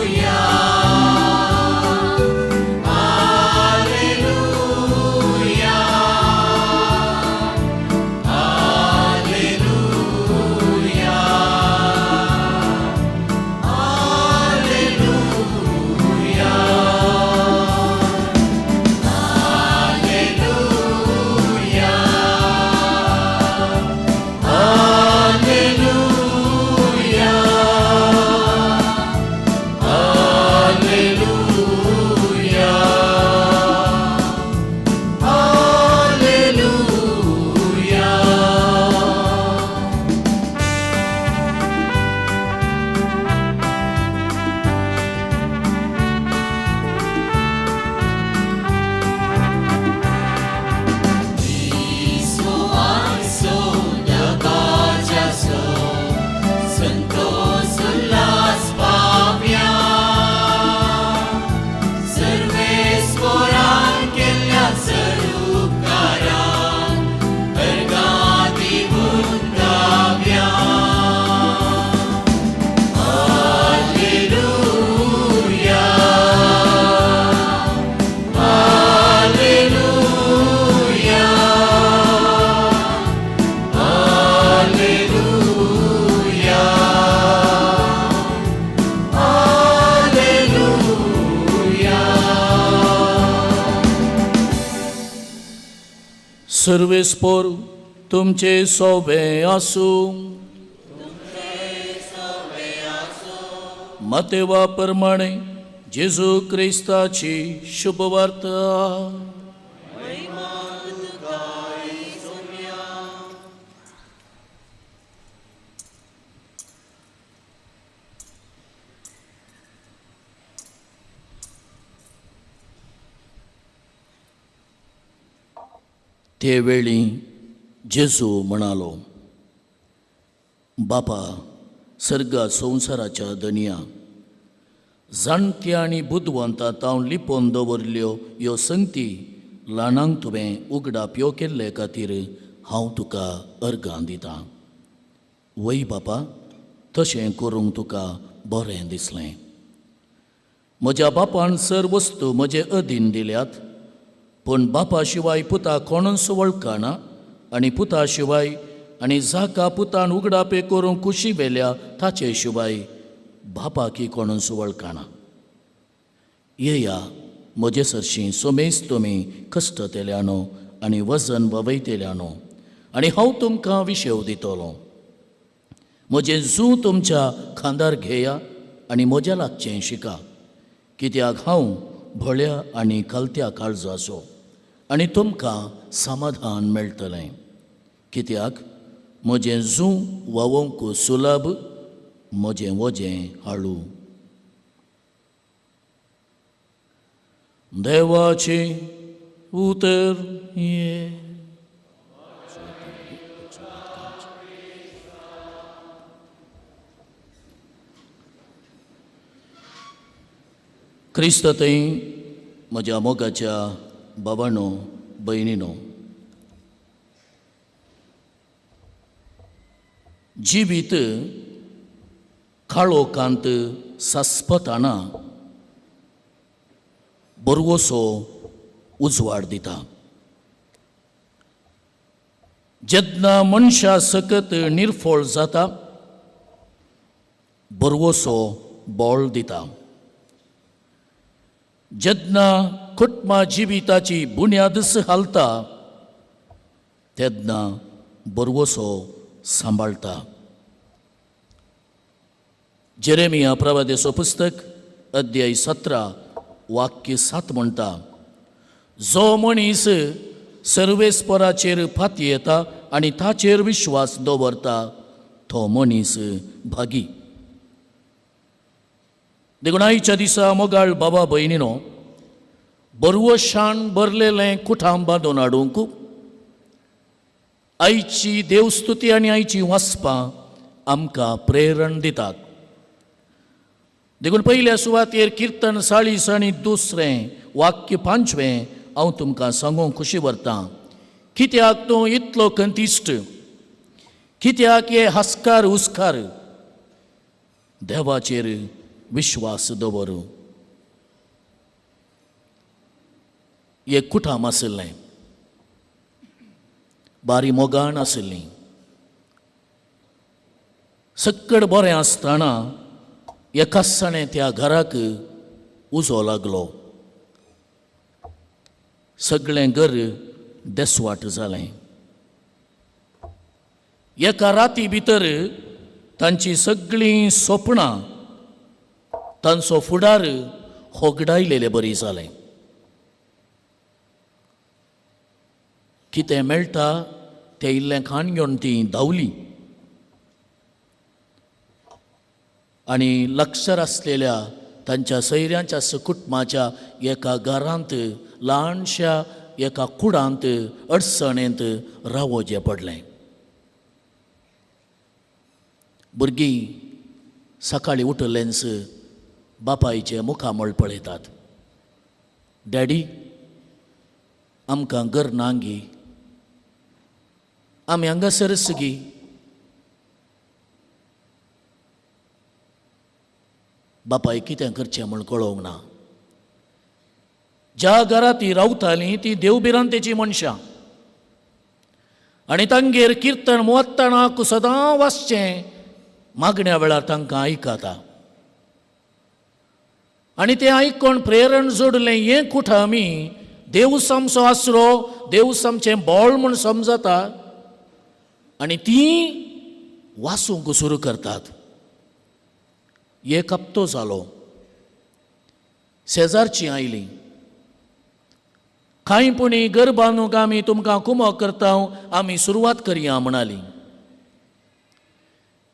Alleluia सर्वेस्पोर तुमचे सोवे आसूं. मतेवा प्रमाणे जेजू क्रिस्ताची शुभवार्ता. ते वेळी जेजू म्हणालो, बापा, सर्गा संवसाराच्या दनिया, जाणट्या आनी बुद्धवंतां हांव लिपोवन दवरल्यो ह्यो संगती ल्हानांक तुवें उगडाप यो केल्ले खातीर हांव तुका अर्गां दितां. वय बापा, तशें करूंक तुका बरें दिसलें. म्हज्या बापान सर वस्तू म्हजे अधीन दिल्यात, पूण बापा शिवाय पुता कोणूच वळखना आनी पुता शिवाय आनी जाका पुतान उगडापे करूंक कुशी वेल्या ताचे शिवाय बापाकी कोणूच वळखना. येया, म्हजे सरशीं सोमेज तुमी कश्ट केल्यानो आनी वजन ववयतेल्यानो, आनी हांव तुमकां विशेव दितलो. म्हजें जूं तुमच्या खांदार घेया आनी म्हज्या लागचें शिका, कित्याक हांव भोळ्या आनी कलत्या काळजाचो, आनी तुमकां समाधान मेळटलें. कित्याक म्हजें जूं वोवंक सुलभ, म्हजें वजें हाळू. देवाची उतर ये. क्रिस्ततय म्हज्या मोगाच्या बाबांनो, भयणीनो, जिवीत काळोखांत सासपताना बरवोसो उजवाड दिता. जेन्ना मनशा सकत निर्फळ जाता, बरवोसो बोळ दिता. जेन्ना कुटुंबा जिविताची बुन्यादच हालता, तेन्ना बरवोसो सांबाळटा. जेरेमिया प्रवादेचो पुस्तक अध्याय 17 वाक्य 7 म्हणटा, जो मनीस सर्वेस्पराचेर फाती येता आनी ताचेर विश्वास दवरता, तो मनीस भागी. देखून आयच्या दिसा मोगाळ बाबा भयणीनो, बरवशान भरलेलें कुठां बांदून हाडूंक आयची देवस्तुती आनी आयची वाचपां आमकां प्रेरण दितात. देखून पयल्या सुवातेर कीर्तन 40 आनी 2 वाक्य 5 हांव तुमकां सांगूंक खुशी व्हरतां. कित्याक तूं इतलो कंतिश्ट, कित्याक हे हास्कार हुस्कार, देवाचेर विश्वास दवर. एक कुठाम आशिल्लें, बारी मोगाण आशिल्लीं. सक्कड बरें आसतना एका दिसाणें त्या घराक उजो लागलो. सगळें घर देसवाट जालें. एका राती भितर तांची सगळीं स्वप्नां, तांचो फुडार होगडायलेले बरी जालें. कितें मेळटा तें इल्लें खाण घेवन तीं धांवलीं आनी लागसार आसलेल्या तांच्या सैऱ्यांच्या कुटुंबाच्या एका घरांत, ल्हानशा एका कुडांत, अडचणेंत रावचें पडलें. भुरगीं सकाळीं उठलेंच बापायचे मुखामळ पळयतात. डॅडी, आमकां घर नांगी, आमी हांगासरच गी. बापाय कितें करचें म्हूण कळोवंक ना. ज्या घरांत ती रावतालीं ती देवबिरांतेची मनशां, आनी तांगेर कीर्तन मोत्तानाक सदां वाचचें मागण्या वेळार तांकां आयकता. आनी तें आयकोन प्रेरण जोडलें हें कुठां आमी देवूस आमचो आसरो, देवूस आमचें बोळ म्हूण समजता आनी ती वासूंक सुरू करतात. एक हप्तो जालो, शेजारची आयली, कांय पुणी घर बांदूंक आमी तुमकां कुमो करता, आमी सुरवात करया म्हणाली.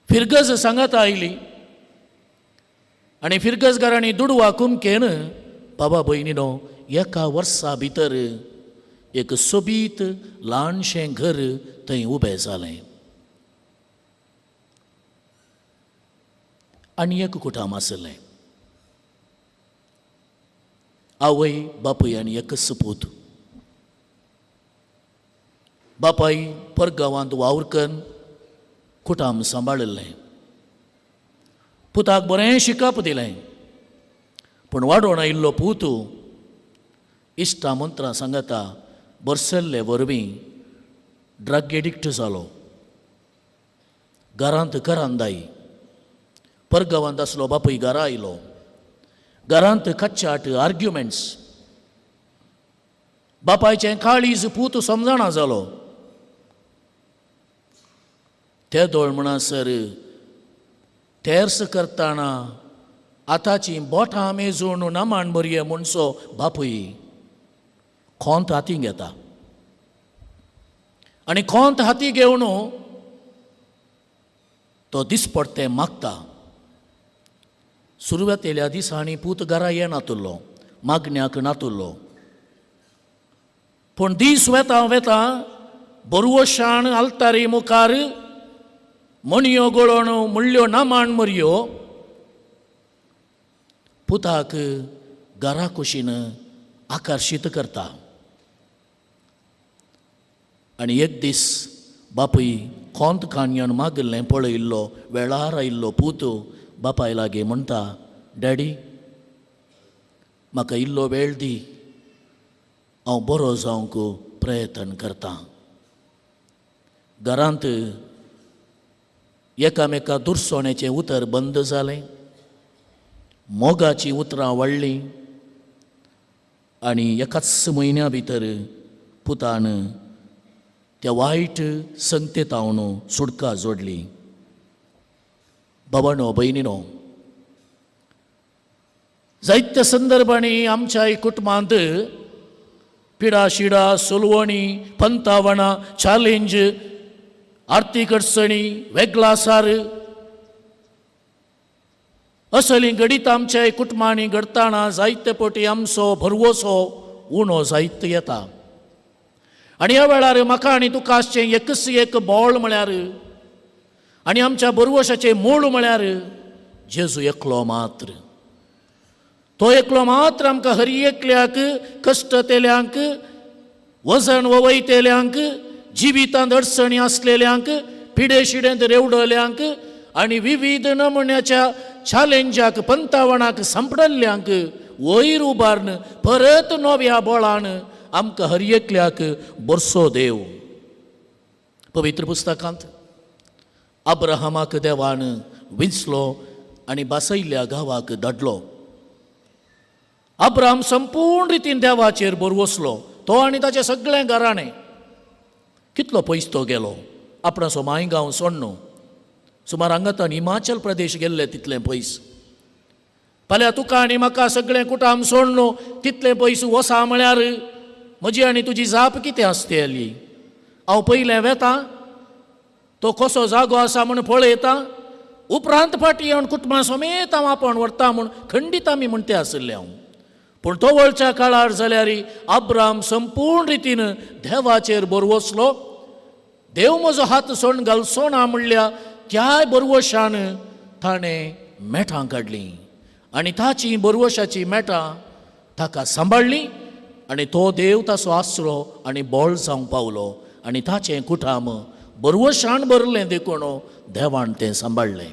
फिरगज सांगात आयली आनी फिरगजगारांनी दुडवा कुमकेन बाबा भयणीनो एका वर्सा भितर एक सोबीत ल्हानशें घर थंय उबें जालें. आनी एक कुटाम आसलें, आवय बापूय आनी एकच पूत. बापाय परगांवांत वावर करून कुटाम सांबाळिल्लें. पुताक बरें शिकप दिलें, पूण वाडोवन आयिल्लो पूत इश्टा मंत्रां सांगता बरसल्ले वरवीं ड्रग एडिक्ट जालो. घरांत घरांदाई, परगांवांत आसलो बापूय घरा आयलो. घरांत कच्चाट आर्ग्युमेंट्स. बापायचें काळीज पूत समजना जालो. ते दोळ म्हणसर तेर्स करतना आतांची बोटां मेजून नामान बरये म्हणसो बापूय खोंत हाती घेता. आनी खोंत हाती घेवन तो दिसपट्टे मागता. सुरवातेल्या दिसांनी पूत घरा येनातलो, मागण्याक नातुल्लो. पूण दीस वेता वेता बरवशाण आलतारी मुखार मणयो गळोवन म्हणल्यो नामाण मरयो पुताक घरा कुशीन आकर्शीत करता. आनी एक दीस बापूय खोंत काणयन मागिल्लें पळयिल्लो वेळार आयिल्लो पूत बापाय लागीं म्हणटा, डॅडी म्हाका इल्लो वेळ दी, हांव बरो जावंक प्रयत्न करतां. घरांत एकामेका दुरसोण्याचें उतर बंद जालें. मोगाचीं उतरां वाडलीं आनी एकाच म्हयन्या भितर पुतान त्या वायट संगतेतावन सुडका जोडली. बाबांनो भयणीनो, जायत्या संदर्भांनी आमच्या कुटुंबांत पिडा शिडा, सोलवणी, पंतावणां, चॅलेंज, आर्थीक अडचणी, वेगळासार असली घडीत आमच्या कुटुंबांनी घडताना जायते पटी आमचो भरवोसो उणो जायत येता. आनी ह्या वेळार म्हाका आनी तुका आसचें एकच एक बोळ म्हळ्यार आनी आमच्या बरवशाचें मूळ म्हळ्यार जेजू एकलो मात्र. तो एकलो मात्र आमकां हर एकल्याक, कश्ट तेल्यांक, वजन ववयतेल्यांक, जिवितांत अडचणी आसलेल्यांक, पिडे शिडेंत रेवडल्यांक आनी विविध नमुन्याच्या चॅलेंजाक, पंतावणाक सांपडल्ल्यांक वयर उबारन परत नव्या बोळान आमकां हर एकल्याक बरसो देव. पवित्र पुस्तकांत अब्राहमाक देवान विंचलो आनी बासयल्ल्या गांवाक धाडलो. अब्राहम संपूर्ण रितीन देवाचेर बरवसलो. तो आनी ताचें सगळें घराणें. कितलो पयस तो गेलो, आपणाचो मायगांव सोडून सुमार हांगातान हिमाचल प्रदेश गेल्ले तितलें पयस. फाल्यां तुका आनी म्हाका सगळें कुटाम सोडून तितलें पयस वसा म्हळ्यार म्हजी आनी तुजी जाप कितें आसतली. हांव पयलें वेतां, तो कसो जागो आसा म्हूण पळयतां, उपरांत फाटीं येवन कुटुंबां समेत हांव आपण व्हरता म्हूण खंडीत आमी म्हणटे आसले हांव. पूण तो वळच्या काळार जाल्यार अब्राम संपूर्ण रितीन देवाचेर बरवसलो. देव म्हजो हात सोडून घालचो ना म्हणल्या त्या बरवशान ताणें मेठां काडलीं आनी ताची बरवशाची मेठां ताका सांबाळ्ळीं आनी तो देव ताचो आसरो आनी बोळ जावंक पावलो आनी ताचें कुटाम बरवशान भरलें देखून देवान तें सांबाळलें.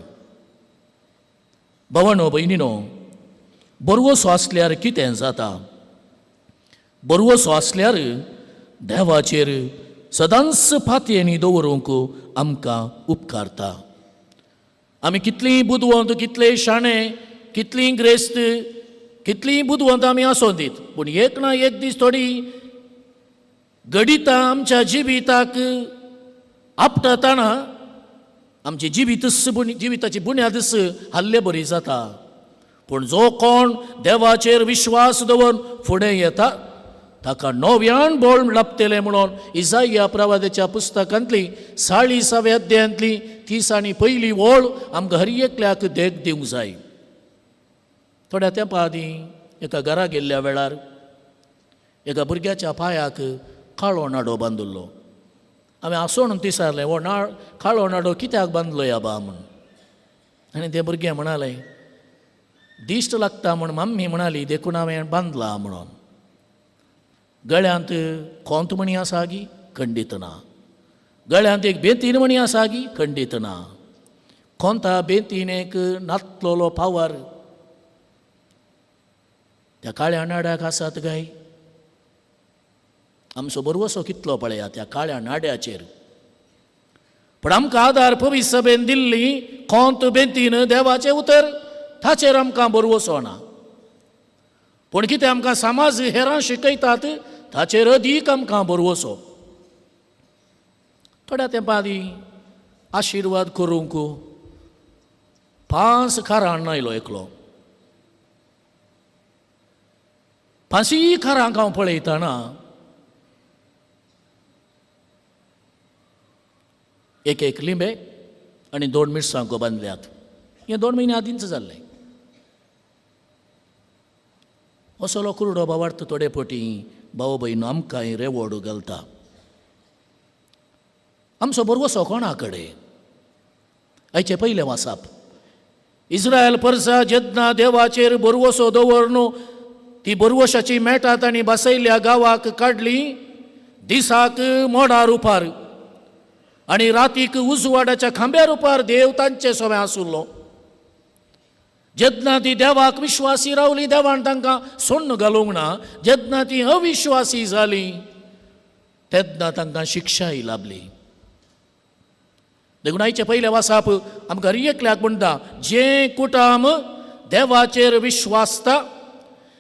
भावांनो भयणीनो, बरवसो आसल्यार कितें जाता? बरवसो आसल्यार देवाचेर सदांच फातयेनी दवरूंक आमकां उपकारता. आमी कितलीं बुदवंत, कितले शाणे, कितलीं ग्रेस्त, कितलीं बुदवंत आमी आसूं दीत, पूण एक ना एक दीस थोडी घडितां आमच्या जिविताक आपटतना आमची जिविताची बुन्यादस हल्ले बरी जाता. पूण जो कोण देवाचेर विश्वास दवरून फुडें येता ताका नव्यान बळ लाभतलें म्हणून इसाया प्रवादाच्या पुस्तकांतली 40व्या अध्यायांतली 30 आनी पयली ओळ आमकां हर एकल्याक देख दिवंक जाय. थोड्या तेंपा आदीं एका घरा गेल्ल्या वेळार एका भुरग्याच्या पांयाक काळो नाडो बांदिल्लो. हांवें आसोन विचारलें, हो काळो नाडो कित्याक बांदलो ह्या बा म्हूण. आनी तें भुरगें म्हणालें, दिश्ट लागता म्हूण मम्मी म्हणाली देखून हांवें बांदला म्हणून. गळ्यांत कोंतमणी आसा गी? खंडीत ना. गळ्यांत एक बेतीन मणी आसा गी? खंडीत ना. कोंता बेतीन एक नातलोलो पावर त्या काळ्या नाड्याक आसात गाय. आमचो बरवसो कितलो पळया त्या काळ्या नाड्याचेर. पण आमकां आदार पवित्र सभेन दिल्ली कोंत बेतीन देवाचें उतर, ताचेर आमकां बरवसो ना. पूण कितें आमकां समाज हेरां शिकयतात ताचेर अदीक आमकां बरवसो. थोड्या तेंपा आदीं आशिर्वाद करूंक 5 खारां हाडून आयलो एकलो. 5 खारांक हांव पळयतना एक लिंबे आनी 2 मिरसांगो बांदल्यात. हें 2 म्हयने आदींच जाल्लें. असलो कुरडो बावार्थ थोडे फावटी भाव भयण आमकांय रेवोड घालता. आमचो बरवसो कोणा कडेन? आयचे पयलें वाचप. इस्रायल परसा जेन्ना देवाचेर बरवसो दवरून ती बरवशाची मेटां तांणी बसयल्ल्या गांवाक काडली, दिसाक मोडार उपार आनी रातीक उजवाडाच्या खांब्यार उपार देव तांचे सोबे आसुल्लो. जेन्ना ती देवाक विश्वासी रावली देवान तांकां सोडून घालूंक ना. जेन्ना ती अविश्वासी जाली तेन्ना तांकां शिक्षाय लाभली. देखून आयचे पयले वाचप आमकां एकल्याक म्हणटा, जे कुटाम देवाचेर विश्वासता,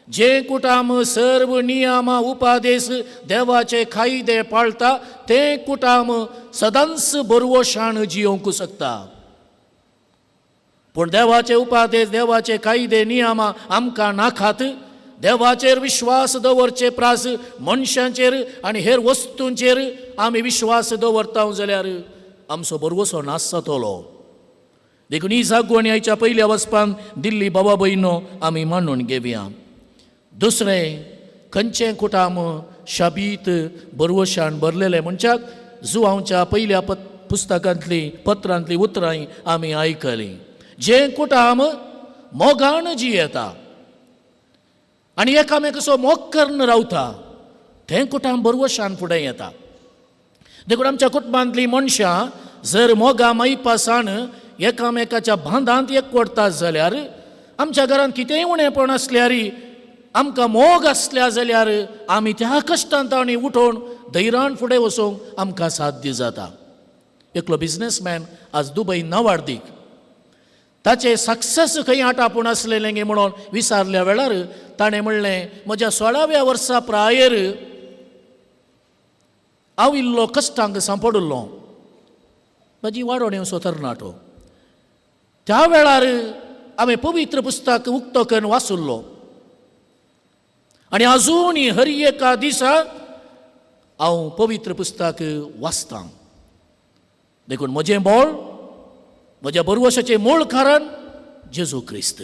जे कुटाम सर्व नियम उपादेश देवाचे कायदे पाळटा, ते कुटाम सदांच बरवशान जियोंक शकता. पूण देवाचे उपादेश देवाचे कायदे नियम आमकां नाखात. देवाचेर विश्वास दवरचे प्रास मनशांचेर आनी हेर वस्तूंचेर आमी विश्वास दवरता जाल्यार आमचो बरवसो नास जातलो. देखून ही जागोवणी आयच्या पयल्या वचपान दिल्ली बाबा भयणो आमी मानून घेवया. दुसरें, खंयचें कुटाम शाबीत बरवशान भरलेले मनशाक जुवांच्या पयल्या पुस्तकांतली पत्रांतली उतरां आमी आयकलीं. जे कुटाम मोगान जियेता आनी एकामेकाचो मोग करून रावता, तें कुटाम बरवशान फुडें येता. देखून आमच्या कुटुंबांतलीं मनशां जर मोगा माईपासान एकामेकाच्या बांदांत एकवडतात जाल्यार, आमच्या घरांत कितेंय उणेंपण आसल्यार, आमकां मोग आसल्या जाल्यार आमी त्या कश्टांत आनी उठोवन धैर्यान फुडें वचोंक आमकां साध्य जाता. एकलो बिझनेसमॅन आज दुबय नावार्दीक ताचे सक्सेस खंय आटापून आसलेलें गे म्हणून विचारल्या वेळार ताणें म्हणलें, म्हज्या 16व्या वर्सा प्रायर हांव इल्लो कश्टांक सांपडलो, म्हजी वाडोवन येवचो तरणाटो. त्या वेळार हांवें पवित्र पुस्तक उक्तोकन वाचुल्लो आनी आजूनय हर एका दिसा हांव पवित्र पुस्तक वाचतां. देखून म्हजें बोळ, म्हज्या बरवशाचें मूळ कारण जेजू क्रिस्त.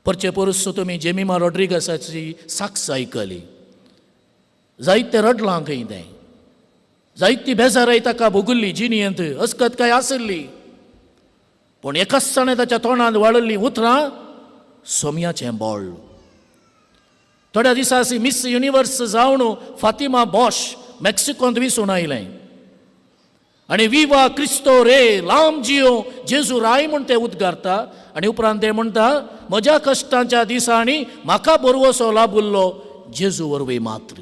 परचे परस तुमी जेमिमा रॉड्रिगसाची साक्ष आयकली. जायते रडलां खंय तें, जायती बेजाराय ताका भोगुल्ली जिणेंत, अस्कत काय आसली. पूण एकाच ताणें ताच्या तोंडांत वाळिल्लीं उतरां, सोम्याचें बोळ. थोड्या दिसा मिस युनिवर्स जावन फातिमा बॉश मेक्सिकोंत विसून आयलें आनी विवा क्रिस्तो रे लांब जियो जेजू राय म्हूण ते उद्गारता. आनी उपरांत ते म्हणटा, म्हज्या कश्टांच्या दिसांनी म्हाका बरवसो लाभुल्लो जेजू वरवीं मात्र,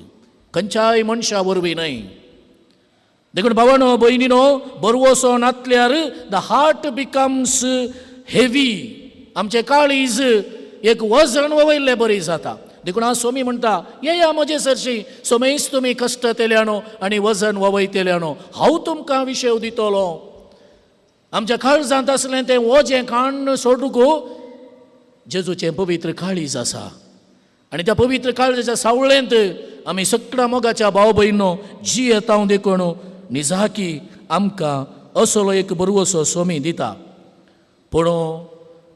खंयच्याय मनशा वरवीं न्हय. देखून भावानो भयणीनो, बरवसो नातल्यार द हार्ट बिकम्स हेवी. आमचें काळीज एक वजन ववयल्लें बरी जाता. देखून हांव सोमी म्हणटा येया म्हजे सरशी सोमेच तुमी कश्ट तेल्यानो आनी वजन ववयतेल्यानो हांव तुमकां विशेव दितलो. आमच्या काळजांत असलें तें वजें काण सोडूंक जेजूचें पवित्र काळीज आसा. आनी त्या पवित्र काळजाच्या सावळेंत आमी सगळ्या मोगाच्या भाव भयणो जी येता देखून निजाकी आमकां असलो एक बरोसो सोमी दिता. पूण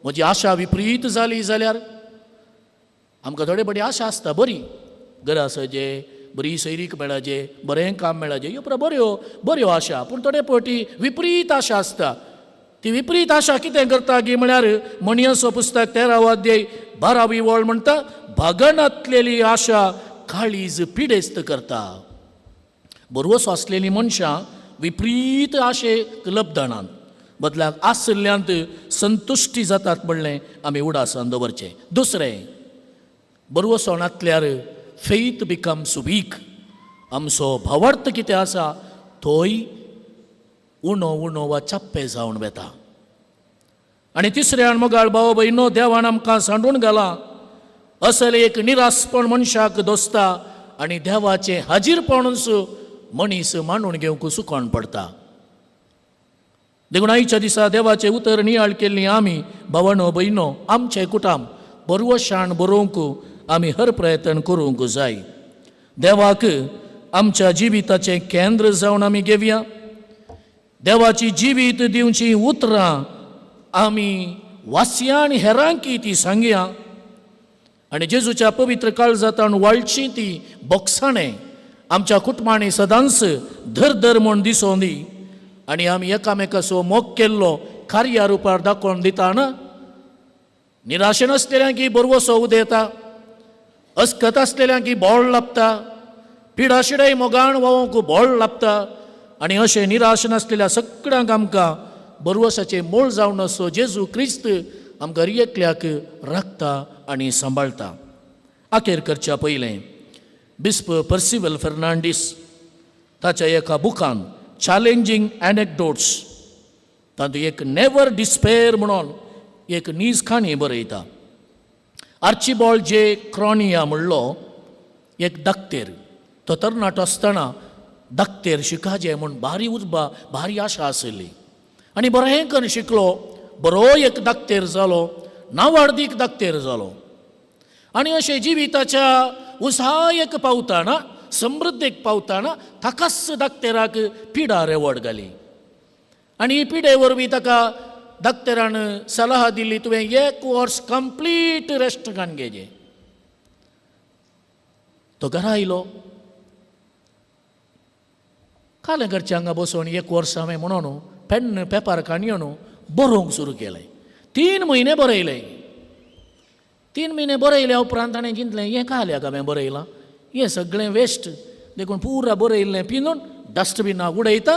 म्हजी आशा विपरीत जाली जाल्यार आमकां थोडे बडी आशा आसता बरी घरा सजे बरी सैरीक मेळाजे बरें काम मेळाजे ह्यो बऱ्यो बऱ्यो आशा. पूण थोडे फावटी विपरीत आशा आसता. ती विपरीत आशा कितें करता गी म्हळ्यार मणियाचो पुस्तक 13वा अध्याय 12वी वळ म्हणटा भगनातलेली आशा काळीज पिडेस्त करता. बरोसो आसलेलीं मनशां विपरीत आशेक लबधणान बदलाक आसल्ल्यांत संतुश्टी जातात म्हणलें आमी उडासान दवरचें. दुसरें बरोसो नातल्यार फेथ बिकम्स वीक. आमचो भावार्थ कितें आसा थंय उणो उणो वा चप्पे जावन वेता. आनी तिसऱ्यान मोगाळ भाव भयणो देवान आमकां सांडून घाला असले एक निरासपण मनशाक दोसता आनी देवाचें हाजीरपणूच मनीस मांडून घेवंक सुकोण पडटा. देखून आयच्या दिसा देवाचें उतर नियाळ केल्लीं आमी भावनो भयणो आमचें कुटाम बरोवशाण बरोवंक आमी हर प्रयत्न करूंक जाय. देवाक आमच्या जिविताचें केंद्र जावन आमी घेवया. देवाची जिवीत दिवची उतरां आमी वासियां आनी हेरांकी ती सांगया. आनी जेजूच्या पवित्र काळजांत वाळची ती बोगसाणें आमच्या कुटुंबांनी सदांच धर म्हूण दिसोवन दी. आनी आमी एकामेकाचो मोग केल्लो कार्या रुपार दाखोवन दिताना निराशेन आसलेल्यांक की बरोसो उदेता, अस्कत आसलेल्यांक की बोळ लाभता, पिडाशिडाय मोगाण वावोंक बोळ लाभता. आनी अशें निराश नासलेल्या सगळ्यांक आमकां बरोसाचें मोळ जावन असो जेजू क्रिस्त आमकां एकल्याक राखता आनी सांबाळटा. आखेर करच्या पयलें बिस्प पर्सिवल फर्नांडीस ताच्या एका बुकान चॅलेंजींग एनेक्डोट्स तातूंत एक नेवर डिस्पेर म्हणून एक नीज खाणी बरयता. आर्चिबॉल्ड जे क्रॉनिया म्हणलो एक दाक्तेर तो तरणाटो आसतना दाक्तेर शिकाजे म्हूण भारी आशा आसली आनी बरें करून शिकलो. बरो एक दाक्तेर जालो, नावार्दीक दाक्तेर जालो. आनी अशें जिविताच्या उसायेक पावतना समृद्धेक पावतना ताकाच दाक्तेराक पिडा रेवड घाली. आनी ही पिडे वरवीं ताका दाक्तेरान सलाह दिली तुवें 1 वर्स कंप्लीट रेस्ट घेवन घेजे. तो घरा आयलो. काले घरचे हांगा बसोवन 1 वर्स हांवें म्हणून पेन पेपर काडून बरोवंक सुरू केलें. 3 म्हयने बरयलें. 3 म्हयने बरयल्या उपरांत ताणें चिंतलें हें काल्याक हांवें बरयलां, हें सगळें वेस्ट. देखून पुरा बरयल्लें पिनून डस्टबिनाक उडयता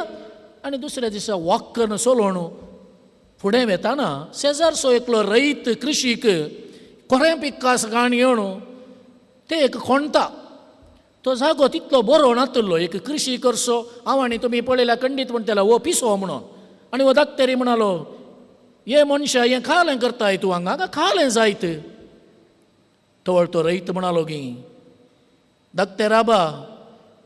आनी दुसऱ्या दिसा वॉक करून चलोवन फुडें वेताना शेजारचो एकलो रैत कृशीक कोरें पिकास घाण येवन तें एक खोणता. तो जागो तितलो बरो नातलो. एक कृशी करचो हांव आनी तुमी पळयल्या खंडीत म्हणटला वो पिसो म्हणून. आनी वो दाक्तेरी म्हणलो हे मनशा हें खालें करताय तूं हांगा खालें जायत. तवळ तो रैत म्हणलो की दाक्तेराबा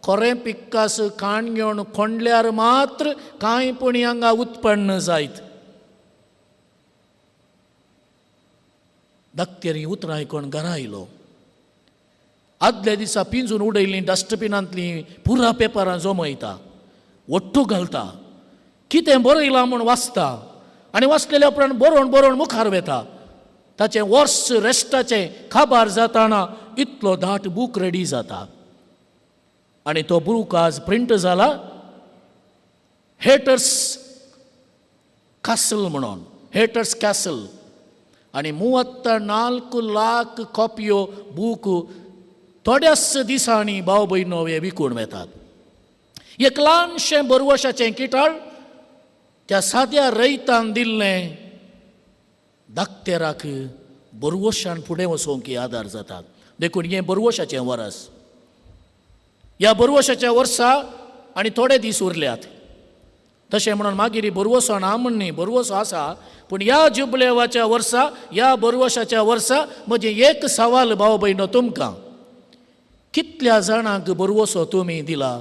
खोरें पिक्कास खाण घेवन खोंडल्यार मात्र कांय पुणी हांगा उत्पन्न जायत. दाक्तेरी उतरां आयकोन घरा आयलो. आदल्या दिसा पिंजून उडयल्लीं डस्टबिनांतलीं पुरा पेपरां जमयता, वट्टू घालता, कितें बरयलां म्हूण वाचता आनी वाचलेल्या उपरांत बरोवन मुखार वेता. ताचें वर्स रेस्टाचें खबर जाताना इतलो धाट बूक रेडी जाता. आनी तो बूक आज प्रिंट जाला हेटर्स कॅसल म्हणून, हेटर्स कॅसल. आनी 34 लाख कॉपयो बूक थोड्याच दिसांनी भाव भयणो हे विकून वेतात. एक ल्हानशें बरवशाचें किटाळ त्या साद्या रैतान दिल्लें दाक्तेराक बरवशान फुडें वचोवंक आदार जातात. देखून हें बरवशाचें वर्स. ह्या बरवशाच्या वर्सा आनी थोडे दीस उरल्यात. तशें म्हणून मागीर ही बरवसो ना म्हणनी बरवसो आसा, पूण ह्या जुबलेवाच्या वर्सा ह्या बरवशाच्या वर्सा म्हजें एक सवाल भाव भयणो तुमकां, कितल्या जाणांक बरवसो तुमी दिला?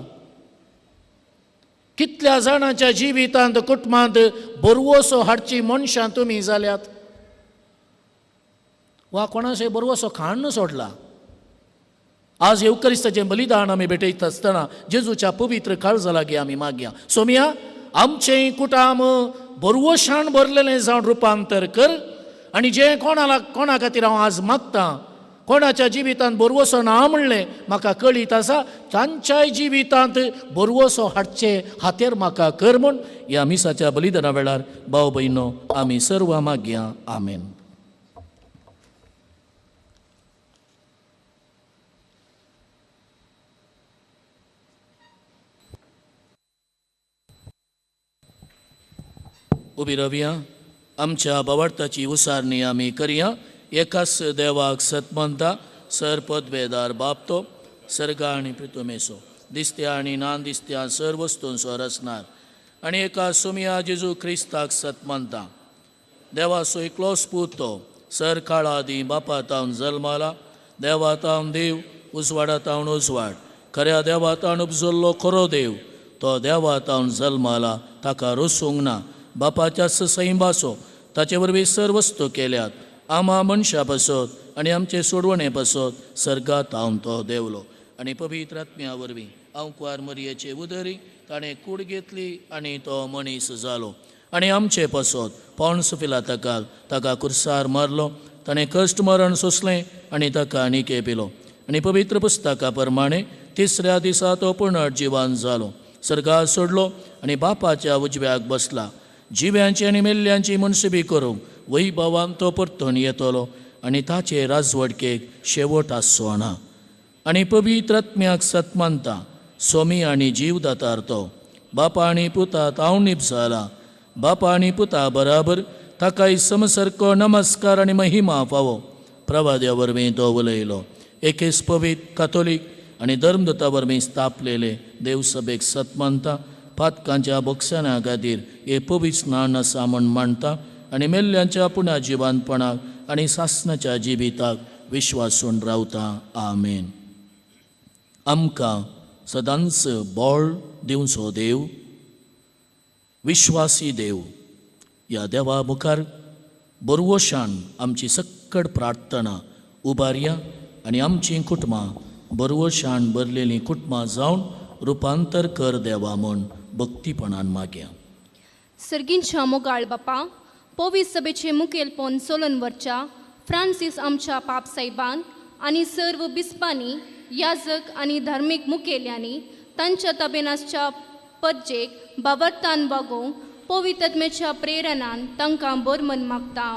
कितल्या जाणांच्या जिवितांत कुटुंबांत बरवसो हाडची मनशां तुमी जाल्यात? वा कोणाचें बरवसो खाण सोडला? आज येवकरिस्ताचें बलिदान आमी भेटयत आसतना जेजूच्या पवित्र काळजा लागीं आमी मागया, सोम्या आमचें कुटाम बरवशान भरलेलें जावन रुपांतर कर. आनी जें कोणा खातीर हांव आज मागतां, कोणाच्या जिवितांत बरवसो ना म्हणलें म्हाका कळीत आसा, तांच्याय जिवितांत बरवसो हाडचे हातेर म्हाका कर म्हूण ह्या मिसाच्या बलिदाना वेळार भाव भयणो आमी सर्व मागया. आमेन. उबी रावया. आमच्या भावार्थाची उसारणी आमी करया. एकाच देवाक सत म्हणटा, सर पदवेदार बापतो, सर्गा आनी पृथ्वीमेसो, दिसत्या आनी नान दिसत्या सर्व वस्तूंचो रचणार, आनी एका सुमिया जेजू क्रिस्ताक सत म्हणटा. देवाचो एकलोच पूत तो, सर काळा दी बापा तावन जल्माला, देवा तावन देव, उजवाडा तावन उजवाड, खऱ्या देवा तावन उपजल्लो खरो देव, तो देवा तावन जल्माला, ताका रुसूंक ना. बापाच्या सैंबासो ताचे वरवीं सर्व वस्तू केल्यात. आमा मनशा पासत आनी आमचे सोडवणे पासत सर्गात तावन तो देवलो. आनी पवित्र आत्म्या वरवीं अंकुआर मरयेचे उदरी ताणें कूड घेतली आनी तो मनीस जालो. आनी आमचे पासत पॉन्स पिलाताकाल ताका कुर्सार मारलो. ताणें कश्ट मरण सोंसलें आनी ताका निके पिलो. आनी पवित्र पुस्तका प्रमाणे तिसऱ्या दिसा तो पुनर्जिवान जालो, सर्गात सोडलो आनी बापाच्या उजव्याक बसला. जिव्यांची आनी मेल्ल्यांची मनसुबी करूंक वैभवान तो परतून येतलो आनी ताचे राजवडकेक शेवट आसचो ना. आनी पवित्र आत्म्याक सत मानता, सोमी आनी जीव दातार तो, बापा आनी पुता तावणीप जाला. बापा आनी पुता बराबर ताकाय समसारको नमस्कार आनी महिमा फावो. प्रवाद्या वरवीं तो उलयलो. एकेच पवित्र कातोलीक आनी धर्मदुता वरवीं स्थापलेले देवसभेक सत मानता. पातकांच्या बोक्साना खातीर हे पवित्र स्नान आसा म्हूण मानता. आनी मेल्ल्यांच्या पुण्या जिवानपणाक आनी सासणाच्या जिविताक विश्वासून रावता. आमेन. आमकां सदांच बळ दिवचो देव, विश्वासी देव, ह्या देवा मुखार बरवशान आमची सक्कड प्रार्थना उबारया आनी आमचीं कुटुंबां बरवशान भरलेलीं कुटुंबां जावन रुपांतर कर देवा म्हूण भक्तीपणान मागया. सर्गींच्या मोगाळ बापा, पवित्र सभेचे मुखेलपण सोलनवरच्या फ्रांसीस आमच्या पाप साहेबान आनी सर्व बिस्पांनी, याजक आनी धार्मीक मुखेल्यांनी तांच्या तबेनासच्या पदजेक बाबरतान वागोवंक पवित्रत्मेच्या प्रेरणान तांकां बरमन मागता.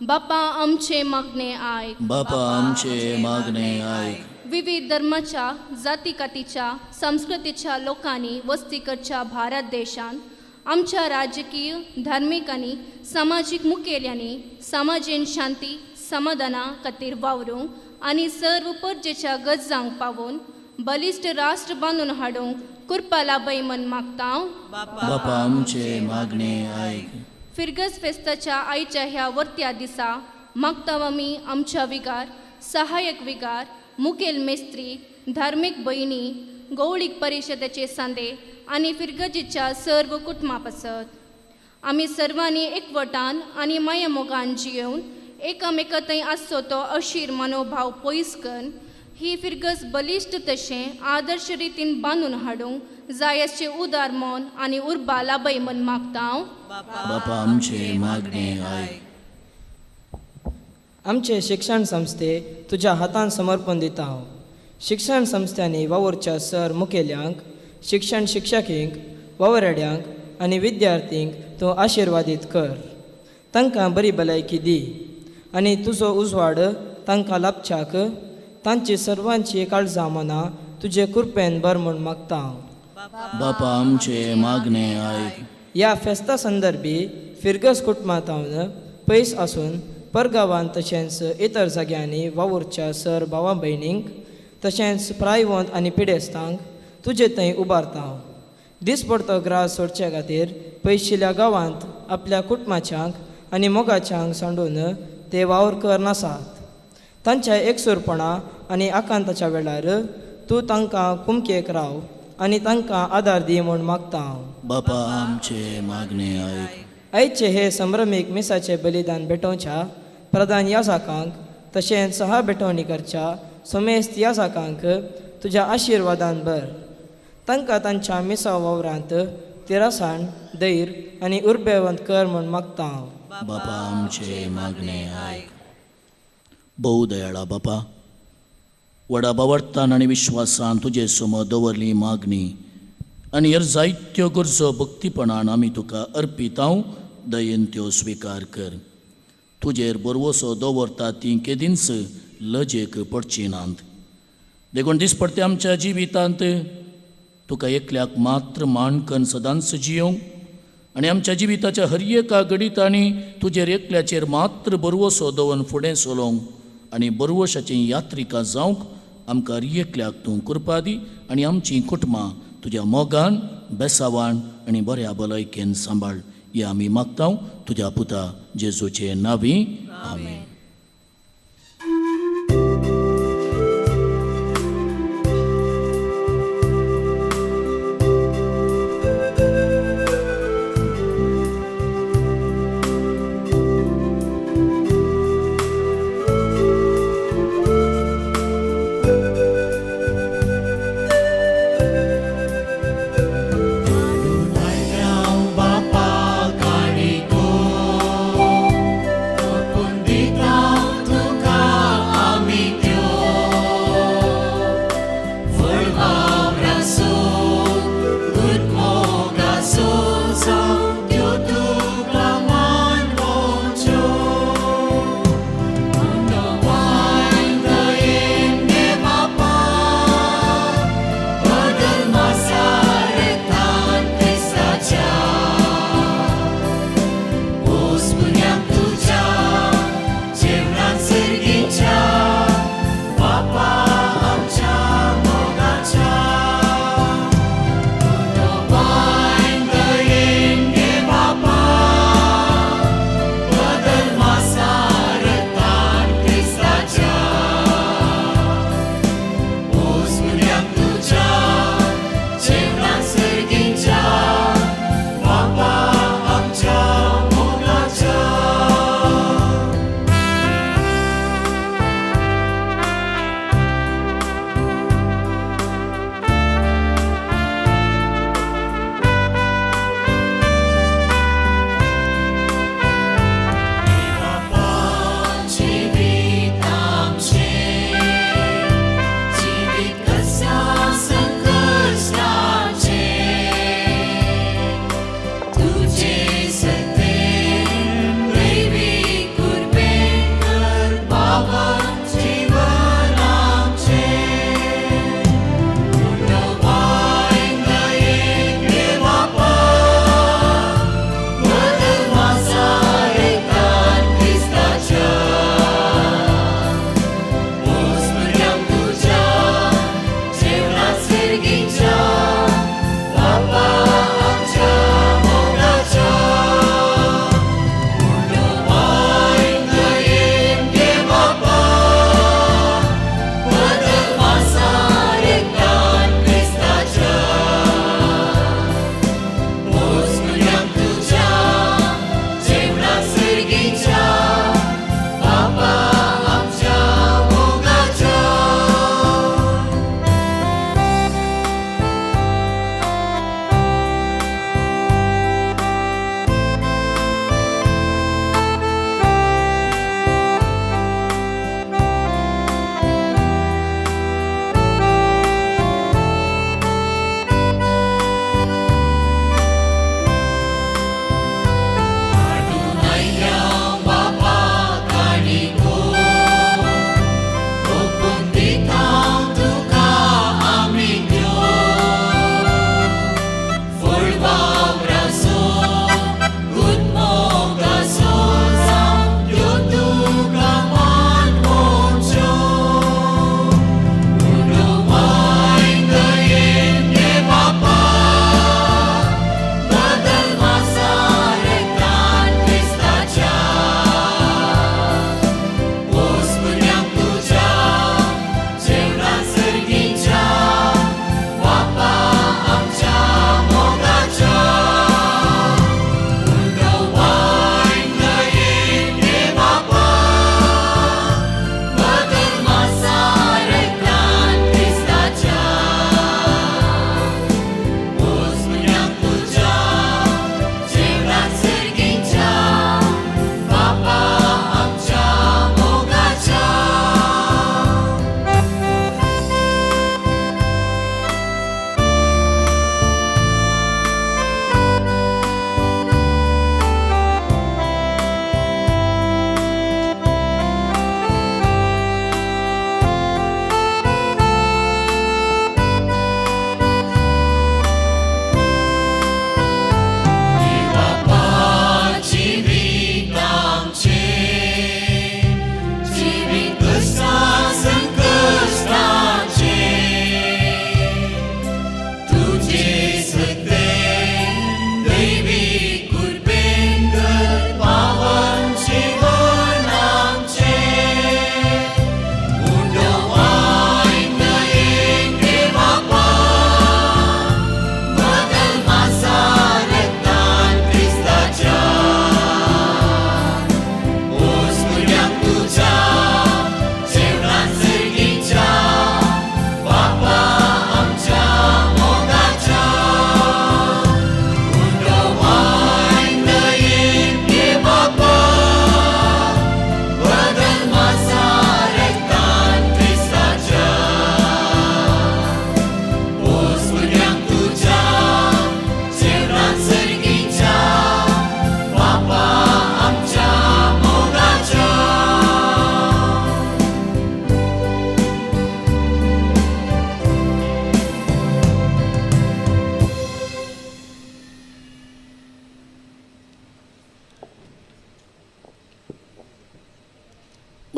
बापा आमचे मागणे आयक. बापा आमचे मागणे आयक. विविध धर्माच्या, जातीकातीच्या, संस्कृतीच्या लोकांनी वस्ती करच्या भारत देशान आमच्या राजकीय, धार्मीक आनी सामाजीक मुखेल्यांनी समाजेन शांती समाधाना खातीर वावरूंक आनी सर्व परजेच्या गरजांक पावोवन बलिश्ट राष्ट्र बांदून हाडूंक कृपा लाभय म्हूण मागता. बापा आमचे मागणे आयक. फिरगस फेस्ताच्या आयच्या ह्या वर्त्या दिसा मागता आमी आमच्या विगार, सहाय्यक विगार, मुखेल मेस्त्री, धार्मीक भयणी, गवळीक परिशदेचे सांदे आनी फिरगजीच्या सर्व कुटुंबां पासत आमी सर्वांनी एकवटान आनी मायेमोगान जियेवन एकामेकांतय आसचो तो अशीर मनोभाव पयस करून ही फिरगस बलिश्ट तशें आदर्श रितीन बांदून हाडूंक जाय अशें उदार मोन आनी उर्बा लाभय म्हूण मागता. बापा आमचे मागणे आयक. आमचे शिक्षण संस्थे तुज्या हातान समर्पण दिता हांव. शिक्षण संस्थांनी वावरच्या सर मुखेल्यांक, शिक्षण शिक्षकींक, वावरेड्यांक आनी विद्यार्थींक तूं आशिर्वादीत कर. तांकां बरी भलायकी दी आनी तुजो उजवाड तांकां लाभच्याक तांची सर्वांची काळजां मना तुजे कृपेन बर म्हूण मागता हांव. बापा आमचे मागणे आयक. ह्या फेस्ता संदर्भी फिरगस कुटुंबांत पयस आसून परगांवांत तशेंच इतर जाग्यांनी वावुरच्या सर भावा भयणींक तशेंच प्रायवंत आनी पिडेस्तांक तुजे थंय उबारता हांव. दिसपडतो ग्रास सोडचे खातीर पयशिल्ल्या गांवांत आपल्या कुटुंबाच्यांक आनी मोगाच्यांक सांडून ते वावर करनासात. तांच्या एकसुरपणा आनी आकांताच्या वेळार तूं तांकां कुमकेक राव आनी तांकां आदार दी म्हूण मागता हांव. बापा आमचे मागणे आयक. आयचे हे संभ्रमीक मिसाचे बलिदान भेटोवच्या प्रधान याजकांक तशेंच सहा भेटवणीकरच्या समेस्त याजकांक तुज्या आशिर्वादान भर. तांकां तांच्या मिसा वावरांत तिरासाण धैर आनी उर्बेवंत कर म्हूण मागता हांव. बापा आमचे मागणे आयक. भोव दयाळा बापा, व्हडा बावर्तान आनी विश्वासान तुजे समोर दवरली मागणी आनी हेर जायत्यो गरजो भक्तीपणान आमी तुका अर्पितांव. दयेन त्यो स्विकार कर. तुजेर बरवसो दवरता ती केदींच लजेक पडची नात. देखून दिसपडटे आमच्या जिवितांत तुका एकल्याक मात्र मानकन सदांच जियोंक आनी आमच्या जिविताच्या हर एका घडितांनी तुजेर एकल्याचेर मात्र बरवसो दवरून फुडें चलोवंक आनी बरवशाचीं यात्रिकां जावंक आमकां हर एकल्याक तूं कृपा दी आनी आमचीं कुटुंबां तुज्या मोगान बेसावान आनी बऱ्या भलायकेन सांबाळ. हें आमी मागतांव तुज्या पुता जेजूचे नांवी. आमीन. बापा काणी को, कुंदिता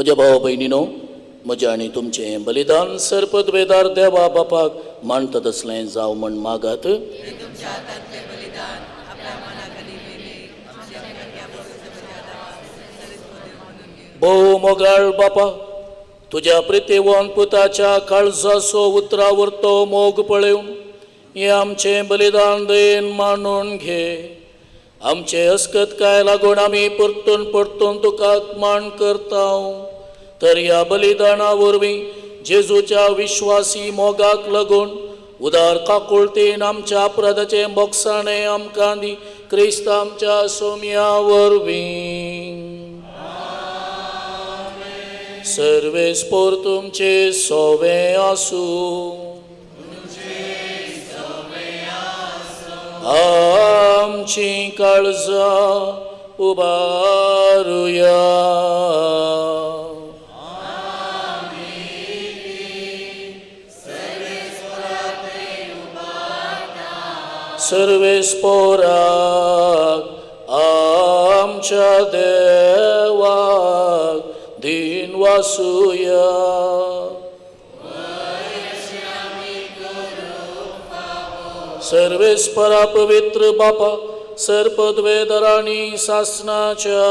म्हज्या भाव भयणीनो, म्हजें आनी तुमचें बलिदान सरपदवेदार देवा बापाक मानता तसलें जावं म्हण मागात. भोव मोगाळ बापा, तुज्या प्रितेवान पुताच्या काळजाचो उतरावर तो मोग पळोवन हें आमचें बलिदान दयेन मानून घे. आमचे अस्कतकाय लागून आमी परतून परतून तुका मान करता. तर ह्या बलिदाना वरवीं जेजूच्या विश्वासी मोगाक लागून उदार काकुळतेन आमच्या अपराधाचें बोगसाणें आमकां दी. क्रिस्त आमच्या सोम्या वरवीं. सर्वेस्पोर तुमचे सोवें आसूं. आमची काळजां उबारुया. सर्वेस्पोराक आमच्या देवाक दिन वासुया. सर्वेस्परा पवित्र बापा, सरपदवेदारांनी सासनाच्या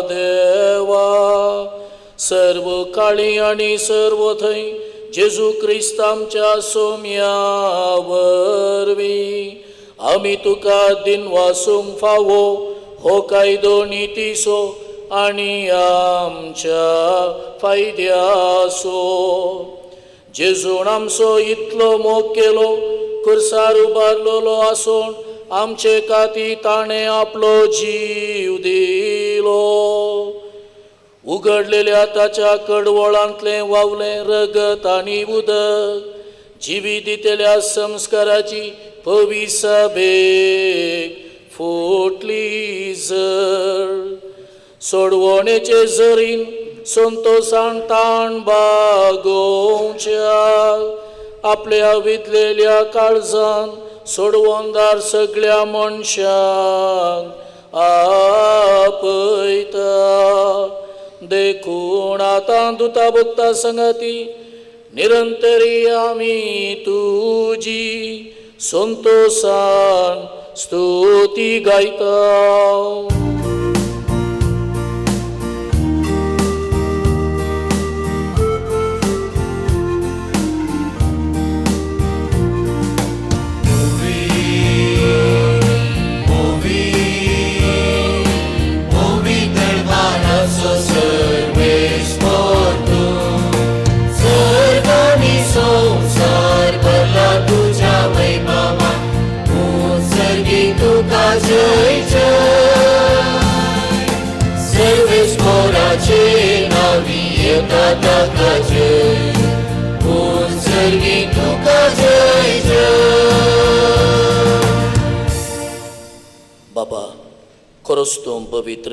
देवा, सर्व काळी आनी सर्व थंय जेजू क्रिस्त आमच्या सोम्या वरवीं आमी तुका दिन वासूंक फावो हो कायदो नितीसो आनी आमच्या फायद्याचो. जेजून आमचो इतलो मोग केलो, खुर्सार उबारलेलो आसून आमचे खातीर ताणें आपलो जीव दिलो. उगडलेल्या ताच्या कडवळांतलें वावलें रगत आनी उदक जिवी दितेल्या संस्काराची पवी सभेक फुटली जर. सोडवणेचे झरीन संतोषान ताण बागोवच्या आपल्या वितलेल्या काळजान सोडवंदार सगळ्या मनशांक आपयता. देखून आतां दुता भक्ता संगती निरंतरी आमी तुजी संतोषान स्तुती गायता. जय जय सर्वेस्पराचे नावी येता ताका जय. सर्गी तुका जय जय. बाबा, खरोच तूं पवित्र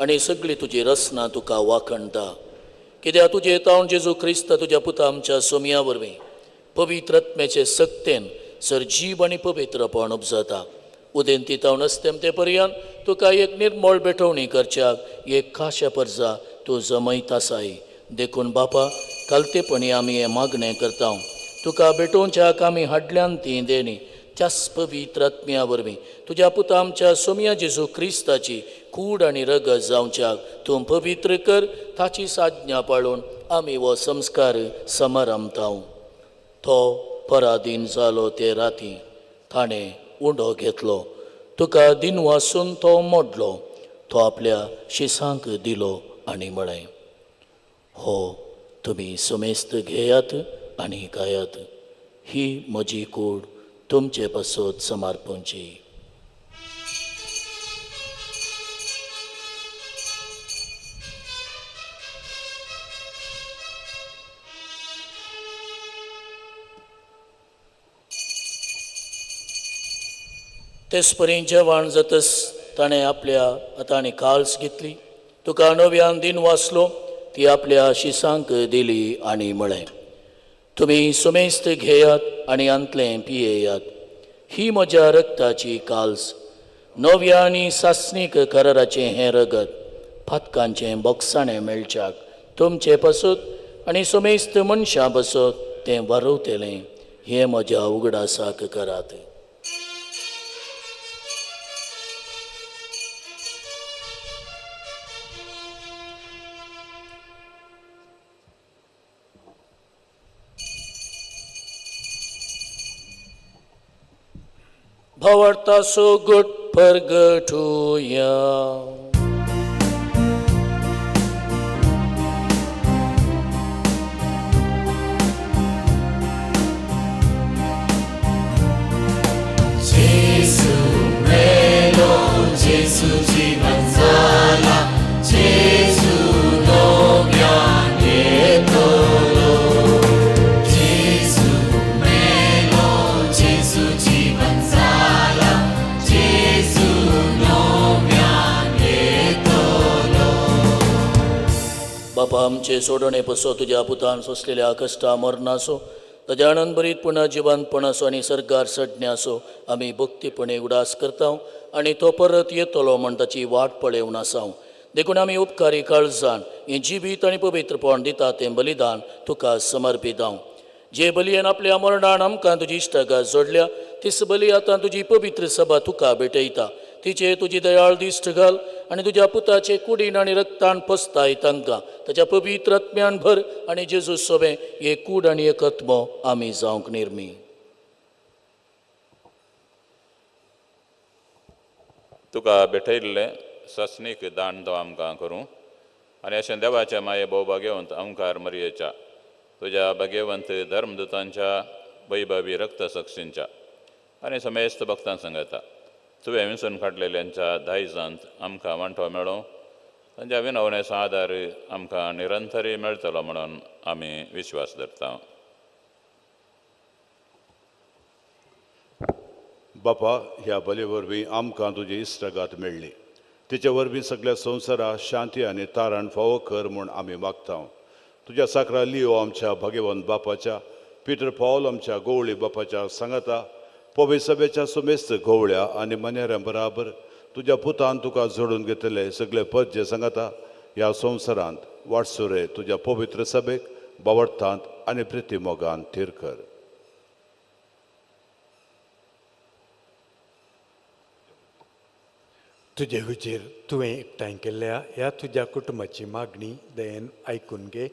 आनी सगळी तुजी रचना तुका वाखणटा. कित्याक तुजे तावन जेजू क्रिस्त तुज्या पुता आमच्या सोम्या वरवीं पवित्र आत्म्याचे सक्तेन सर जीव आनी पवित्रपण उपजता. उदेंती तावन असतेम ते पर्यंत तुका एक निर्मळ बेठवणी करच्याक एक खाशा परजा तूं जमयत आसाय. देखून बापा, कालतेपणी आमी हें मागणें करता. तुका बेटोवच्याक आमी हाडल्यान ती देणी त्याच पवित्र आत्म्या वरवीं तुज्या पुता आमच्या सोम्या जेजू क्रिस्ताची कूड आनी रगत जावच्याक तूं पवित्र कर. ताची साज्ञा पाळून आमी हो संस्कार समरमता. तो पराधीन जालो ते राती ताणें उंडो घेतलो. तुका दिन वासून तो मोडलो. तो आपल्या शिसांक दिलो आनी म्हळें, हो तुमी सुमेस्त घेयात आनी खायात. ही म्हजी कूड तुमचे पासत समर्पणची. तेसपरीं जेवण जातस ताणें आपल्या हातांनी काल्स घेतली. तुका नव्यान दिन वाचलो ती आपल्या शिसांक दिली आनी म्हळें, तुमी सुमेस्त घेयात आनी अंतलें पियेयात. ही म्हज्या रक्ताची काल्स, नव्या आनी सासणीक कराराचें हें रगत फातकांचें बोगसाणें मेळच्याक तुमचे पासत आनी समेस्त मनशां पासत तें वारवतलें हें म्हज्या उगडासाक करात. भावार्थाचो घट परगटुया. जेसू मेलो, जेसू जीवन जाला, जेसू नव्यान येतलो. जेसू मेलो, जेसू जीवन जाला, जेसू नव्यान येतलो. बापा आमचे सोडणे पसो तुज्या पुतान सोंसलेल्या कश्टा मरणाचो ताज्या आनंद बरीतपणा जिवंतपणाचो आनी सरकार सडण्याचो आमी भक्तीपणे उडास करता आनी तो परत येतलो म्हण ताची वाट पळेवन आसाव. देखून आमी उपकारी काळजान हें जिवीत आनी पवित्रपण दिता तें बलिदान तुका समर्पीत हांव. जे बलयेन आपल्या मरणान आमकां तुजी इश्टागात जोडल्या तीच बली आतां तुजी पवित्र सभा तुका भेटयता. तिचे तुजी दयाळ दिश्ट घाल आनी तुज्या पुताचे कुडीन आनी रक्तान पसताय तांकां ताच्या पवित्र आत्म्यान भर आनी जेजू सोबे हे कूड आनी एक आत्मो आमी जावंक निर्मी. तुका भेटयल्लें सस्नीक दान तो आमकां करूं आनी अशें देवाच्या माये भोव भाग्यवंत ओंकार मरयेच्या तुज्या भाग्यवंत धर्मदुतांच्या वैभवी रक्त साक्षींच्या आनी समेस्त भक्तां सांगता तुवें विसरून काडलेल्यांच्या दायजांत आमकां वांटो मेळो तांच्या विनवणेचो आदार आमकां निरंतरी मेळटलो म्हणून आमी विश्वास धरता. बापा, ह्या बले वरवीं आमकां तुजी इश्टगात मेळ्ळी. तिचे वरवीं सगळ्या संवसारा शांती आनी तारण फावो कर म्हूण आमी मागता. तुज्या साकरा लिओ आमच्या भाग्यवंत बापाच्या, पिटर पॉल आमच्या गवळी बापाच्या सांगाता, पवित्र सभेच्या समेस्त घोवळ्या आनी मनेऱ्यां बराबर तुज्या पुतान तुका जोडून घेतले सगळे पद जे सांगाता ह्या संवसारांत वाटसुरे तुज्या पवित्र सभेक बावडतांत आनी प्रिती मोगान थीर कर. तुजे हुचेर तुवें एकठांय केल्ल्या ह्या तुज्या कुटुंबाची मागणी दयेन आयकून घे.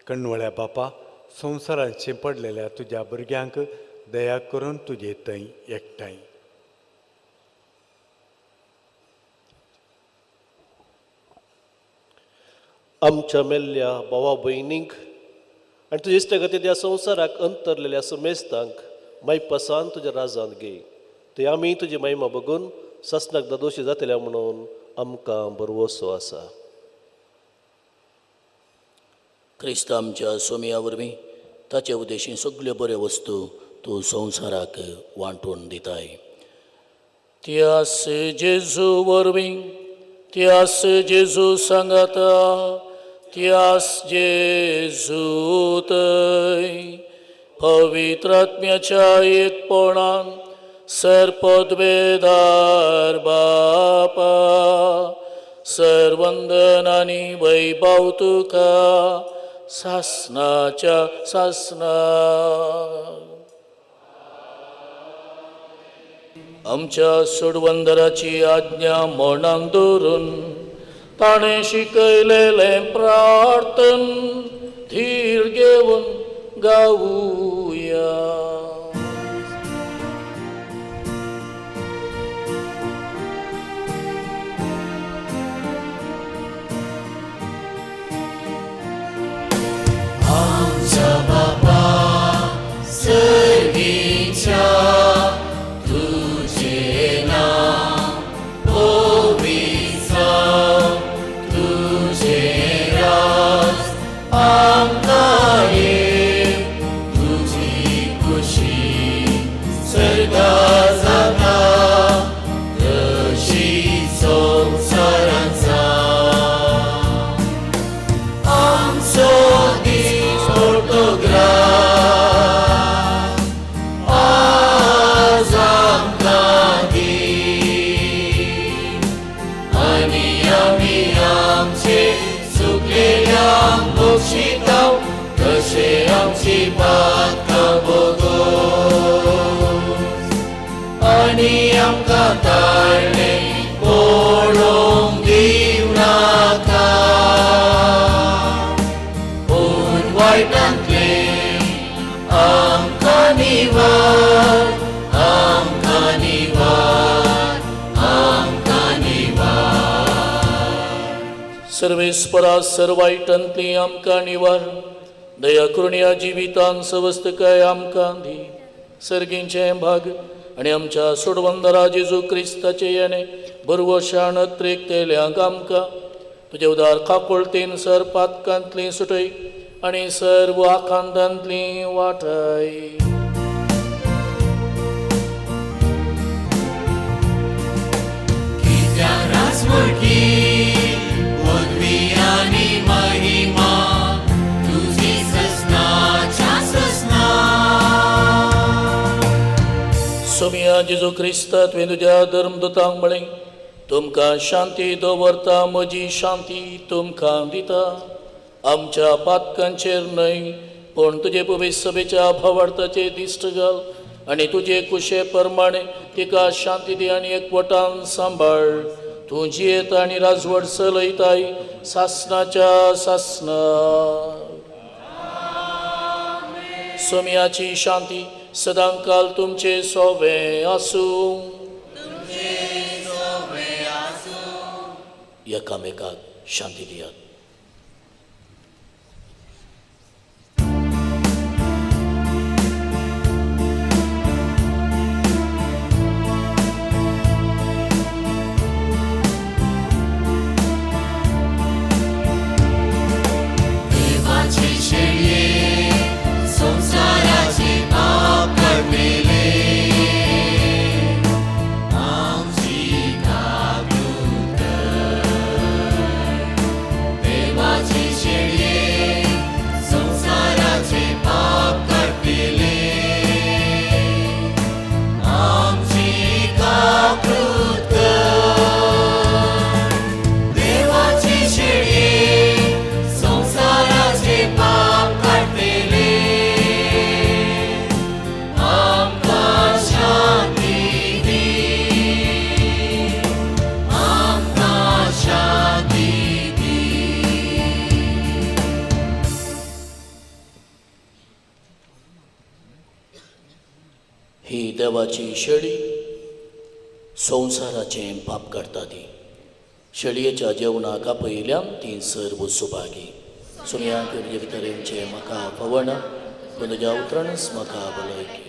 कणवळ्या बापा, संवसारांचे पडलेल्या तुज्या भुरग्यांक दया करून तुजे थंय एकठांय. आमच्या मेल्ल्या भावा भयणींक आनी तुजे इश्टगती त्या संवसाराक अंतरलेल्या समेस्तांक मायपासान तुज्या राजांत घे. थंय आमी तुजी महिमा बघून सस्नाक दोशी जातल्या म्हणून आमकां बरवसो आसा. क्रिस्त आमच्या सोमया वरवीं ताचे उद्देशीं सगल्यो बऱ्यो वस्तू तूं संवसाराक वांटून दिताय. त्यास जेजू वरवीं त्यास जेजू सांगाता, त्यास जेजू थंय पवित्र आत्म्याच्या एकपणान सर्पद्वेदार बापा सर्वंदन आनी वैभव तुका सासनाच्या सासना. आमच्या सोडवंदराची आज्ञा मनान दवरून ताणें शिकयलेलें प्रार्थन धीर घेवन गावुया. आमच्या बापा सर्वीच्या तुझे नाम पवित्र जावं, तुझे राज आमकां ये, तुझी खुशी सर्गा जाता तशी संवसारांत जावं. आमचो दीस फोटोग्राफ आमकां ताळ्ळे पडोवंक दिवनाका पूण वायटांतले आमकां निवार आमकां निवार आमकां निवार सर्वेस्परा सर्वायटांतली आमकां निवार दया करून ह्या जिवितान सवस्त काय आमकां दी सर्गींचे भाग आनी आमच्या सोडवंदरा जेजू क्रिस्ताचे येणे बरवशाण त्रेकतेल्यांक आमकां तुजे उदार काकुळतेन सर पातकांतली सुटय आनी सर्व आखांतांतली वाटाय कित्याक राजवटी पदवी आनी महिमा तुजी ससनाच्या ससना सोमिया जेजू क्रिस्ता तुवें तुज्या धर्मदूतांक म्हळें तुमकां शांती दवरता म्हजी शांती तुमकां दिता आमच्या पातकांचेर न्हय पूण तुजे पवित्र सभेच्या भावार्थाचेर दिश्ट घाल आनी तुजे कुशे प्रमाणे तिका शांती दी आनी एकवटान सांबाळ तूं जियेत आनी राजवट चलयताय सासणाच्या सासना सोमियाची शांती सदांकाल तुमचे सोवे आसूं एकामेकाक शांती दियात देवाचे शेळये संसाराचे पाप काडलेले आमची काकूट देवाचे शेळये संसाराचे पाप काडलेले आमची काकूट देवाचे शेळये संसाराचे पाप काडलेले आमकां शांती दी आमकां शांती दी ही देवाची शेळी संवसाराचें पाप काडटा ती शेळयेच्या जेवणाक आपयल्यान ती सर्व सुभागी सुन्याक भितरेंचे म्हाका पवना पूण तुज्या उतरणच म्हाका भलायकी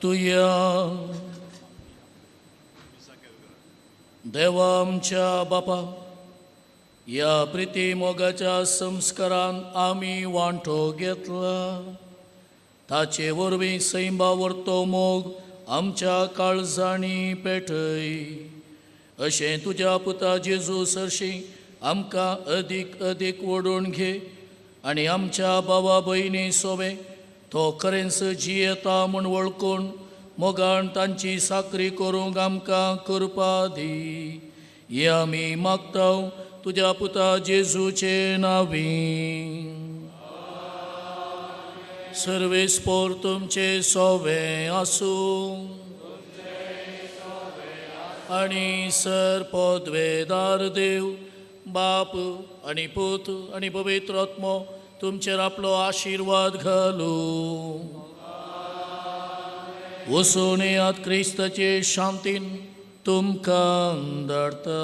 मागतुया. देवा आमच्या बापा, या प्रिती मोगाच्या संस्कारान आमी वांटो घेतला. ताचे वरवीं सैमा वर्तो मोग आमच्या काळजांनी पेटय. अशें तुज्या पुता जेजू सरशी आमकां अदीक अदीक ओडून घे आनी आमच्या भावा भयणी सोबे तो खरेंच जियेता म्हूण वळखून मोगान तांची साकरी करूंक आमकां कृपा दी. हें आमी मागतां तुज्या पुता जेजूचे नांवी. सर्वेस्पोर तुमचे सोवे आसूं आनी सरपोद्वेदार देव बाप आनी पूत आनी पवित्र आत्मो तुमचेर आपलो आशिर्वाद घालूं. वचून येयात क्रिस्ताचे शांतीन तुमकां धाडटा.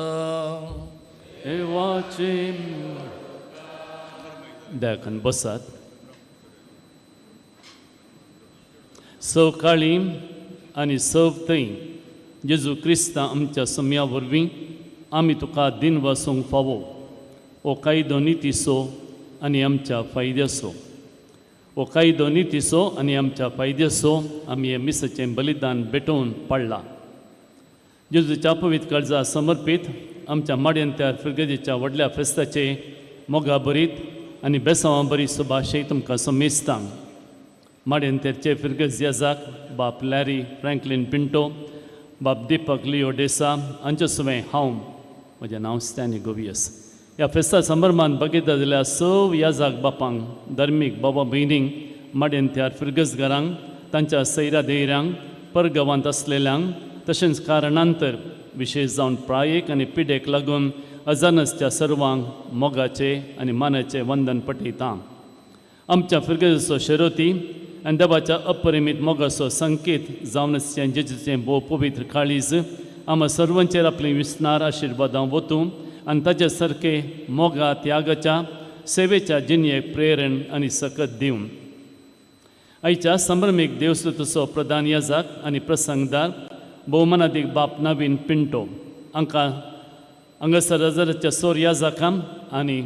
देवाचे दयाकन बसात. सवकाळी आनी सवतय जेजू क्रिस्ता आमच्या सम्या वरवीं आमी तुका दिन वासूंक फावो. ओ कायदो नितीसो आनी आमच्या फायद्याचो. ओ कायदो नितीसो आनी आमच्या फायद्याचो आमी हे मिसाचें बलिदान भेटोवन पडला. जेजूच्या पवित्र काळजा समर्पीत आमच्या माड्यांत्यार फिरगजेच्या व्हडल्या फेस्ताचे मोगा बरीत आनी बेसांवां बरी सुभाशय तुमकां समेजता. माड्यांत्यारचे फिरगज येजाक बाप लॅरी फ्रँकलिन पिंटो, बाप दिपक लिओ डेसा हांचे सुवें हांव म्हजें नांव स्टॅनी गोवियस. ह्या फेस्ता संदर्भांत बगयता जाल्यार सव याजाक बापांक, धर्मीक बाबा भयणींक, माड्यांत्यार फिरगजगारांक, तांच्या सैरा धैर्यांक, परगांवांत आसलेल्यांक, तशेंच कारणांतर विशेश जावन प्रायेक आनी पिडेक लागून अजानसच्या सर्वांक मोगाचे आनी मानाचे वंदन पठयता. आमच्या फिरगजेचो शेरोती आनी देवाच्या अपरिमीत मोगाचो संकेत जावन जेजूचें भोव पवित्र काळीज आम्हा सर्वांचेर आपली विस्नार आशिर्वादां वतूं आनी ताचे सारके मोगा त्यागाच्या सेवेच्या जिणयेक प्रेरण आनी सकत दिवन. आयच्या संभ्रमीक देवस्तुतीचो प्रधान याजाक आनी प्रसंगदार भोवमानादीक बाप नवीन पिंटो हांगासर हजराच्या सोर याजाकां आनी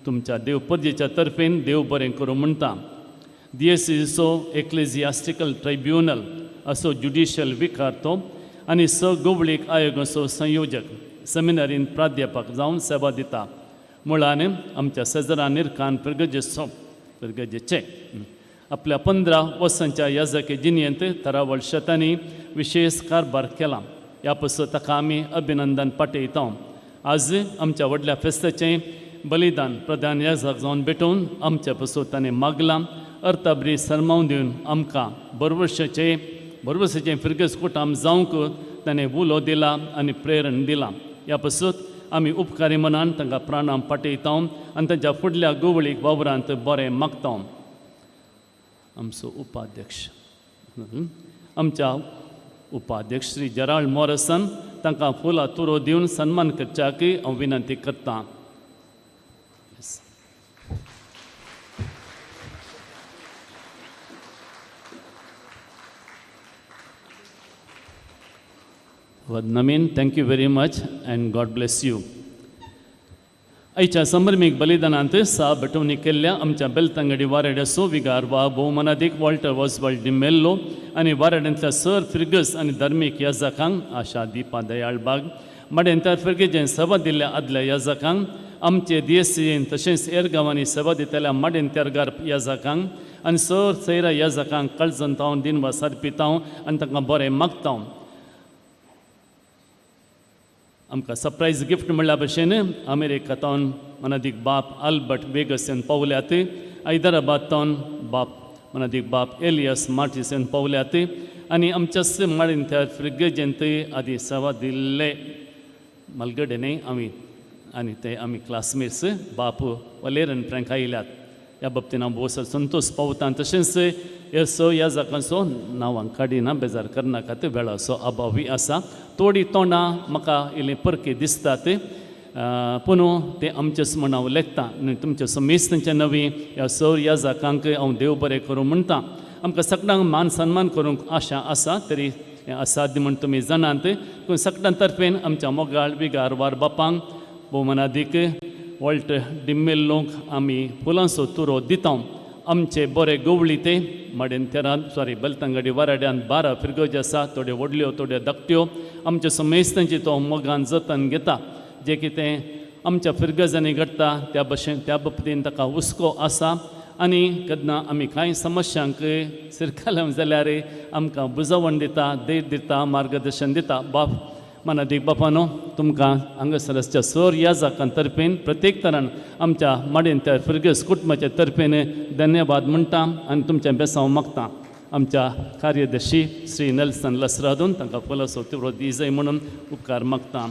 तुमच्या देवपर्जेच्या तर्फेन देव बरें करूं म्हणटा. दिएसीचो एक्लेजियास्टिकल ट्रायब्युनल असो ज्युडिशियल विकार तो आनी गोवळीक आयोग असो संयोजक सेमिनारीन प्राध्यापक जावन सेवा दिता. मुळान आमच्या सेजरा निरकान फिरगजेचे आपल्या 15 वर्सांच्या याजकी जिणयेंत तरावळ शेतांनी विशेष कारभार केला. ह्या पासून ताका आमी अभिनंदन पाठयता. आज आमच्या व्हडल्या फेस्ताचें बलिदान प्रधान याजक जावन भेटोवन आमच्या पासून ताणें मागलां. अर्थाबरी सरमावन दिवन आमकां भरवसेचें फिरगज कुटाम जावंक ताणें उलो दिला आनी प्रेरण दिलां. ह्या पासून आमी उपकारी मनान तांकां प्राणां पाठयता आनी तांच्या फुडल्या गोवळीक वावरांत बरें मागता. आमचो उपाध्यक्ष आमच्या उपाध्यक्ष श्री जराल्ड मॉरिसन तांकां फुलां तुरो दिवन सन्मान करच्याक हांव विनंती करतां. Namin, thank you very much and God bless you. आयच्या संभ्रमीक बलिदानांत भेटवणी केल्ल्या आमच्या बेलतंगडी वारेड्याचो विगार वा भोवमानादीक वॉल्टर वॉसवर्ल्ड डिमेल्लो आनी वारेड्यांतल्या सर फिरगस आनी धर्मीक याजकांक आशा दिपा दयाळ बाग माड्यांत्यार फिरगेजें सेवा दिल्ल्या आदल्या याजकांक आमचे दिएसीएन तशेंच हेर गांवांनी सेवा दितल्या माड्यांत्यारगार याजकांक आनी सर सैरा याजकांक कळजंत हांव दिनवा सारपिता आनी तांकां बरें मागता. आमकां सरप्रायज गिफ्ट म्हणल्या भशेन अमेरिकांतल्यान मनादीक बाप आल्बर्ट वेगसन पावल्यात. हैदराबादतावन बाप मनादीक बाप एलियस मार्टिसन पावल्यात आनी आमच्याच माड्यांत्यार फिरगजेंत आदी सेवा दिल्ले मलगडे न्ही आनी ते आमी क्लासमेट्स बाप वलेरन फ्रँक आयल्यात. ह्या बाबतीन हांव भोव संतोश पावता. तशेंच हे ह्या जाकांचो नांवां काडिना बेजार करनाका ते वेळाचो अभावी आसा. थोडीं तोंडां म्हाका इल्लीं परकी दिसतात पूण ते आमचेच म्हण हांव लेखतां आनी तुमच्या समेस्तांच्या नवी ह्या ह्या जाकांक हांव देव बरें करूं म्हणटा आमकां सगळ्यांक मान सन्मान करूंक आशा आसा तरी हें असाध्य म्हण तुमी जाणात पूण सगळ्यां तर्फेन आमच्या मोगाळ विगार वार बापांक भोवमानादीक वॉल्ट डिम्मेल्लोंक आमी फुलांचो तुरो दिता आमचे बरे गवळी ते मडेन 13 बेलतंगडी वाराड्यान 12 फिरगोज आसा थोड्यो व्हडल्यो थोड्यो धाकट्यो आमच्या समेस्तांची तो मोगान जतन घेता जें कितें आमच्या फिरगजांनी घडटा त्या भशेन त्या बाबतीन ताका हुस्को आसा आनी केन्ना आमी कांय समस्यांक सिरकालें जाल्यार आमकां बुजवण दिता देख दिता मार्गदर्शन दिता बाप मनादीक बापानो तुमकां हांगासरच्या सर याजकां तर्फेन प्रत्येक तरान आमच्या मडेन त्या फिरगस कुटुंबाच्या तर्फेन धन्यवाद म्हणटा आनी तुमच्या बेसांव मागता आमच्या कार्यदर्शी श्री नेल्सन लसरादून तांकां फुलांचो तुरो दी जाय म्हणून उपकार मागता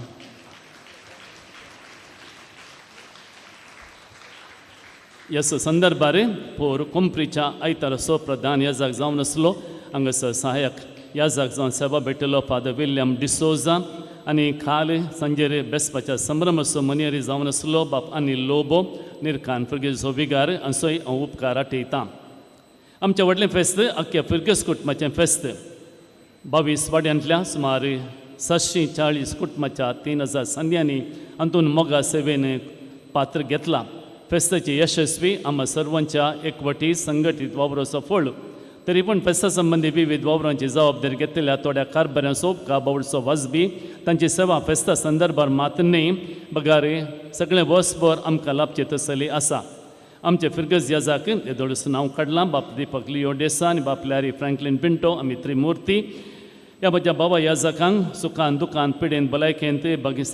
ह्या संदर्भार पोर कुंप्रीच्या आयतारचो प्रधान याजक जावन आसलो हांगासर सहाय्यक याजक जावन सेवा भेटलो फादर विल्यम डिसोजा आनी काल सांजेर बेसपाच्या संभ्रमाचो मनेरी जावन आसलो बाप अनिल लोबो निर्कान फिरगेजो विगार असोय हांव उपकार आठयतां आमचें व्हडलें फेस्त अख्ख्या फिरगस कुटुंबाचें फेस्त 22 वाड्यांतल्या सुमार 740 कुटुंबाच्या 3000 संध्यांनी हातून मोगा सेवेन पात्र घेतला फेस्ताची यशस्वी आम्हा सर्वांच्या एकवटी संघटीत वावराचो फळ तरी पूण फेस्ता संबंदी विविध वावरांची जबाबदारी घेतलेल्या थोड्या कारभाऱ्यांचो उपकार वाजबी तांची सेवा फेस्ता संदर्भार मात न्ही बगारे सगळें वर्सभर आमकां लाभचें तसली आसा आमचे फिरगस याजाक येदोळसून नांव काडलां बाप दिपक लिओ डेसा आनी बाप लॅरी फ्रँकलिन पिंटो आमी त्रिमुर्ती ह्या म्हज्या बाबा याजकांक सुखान दुखान पिडेन भलायकेंत बागी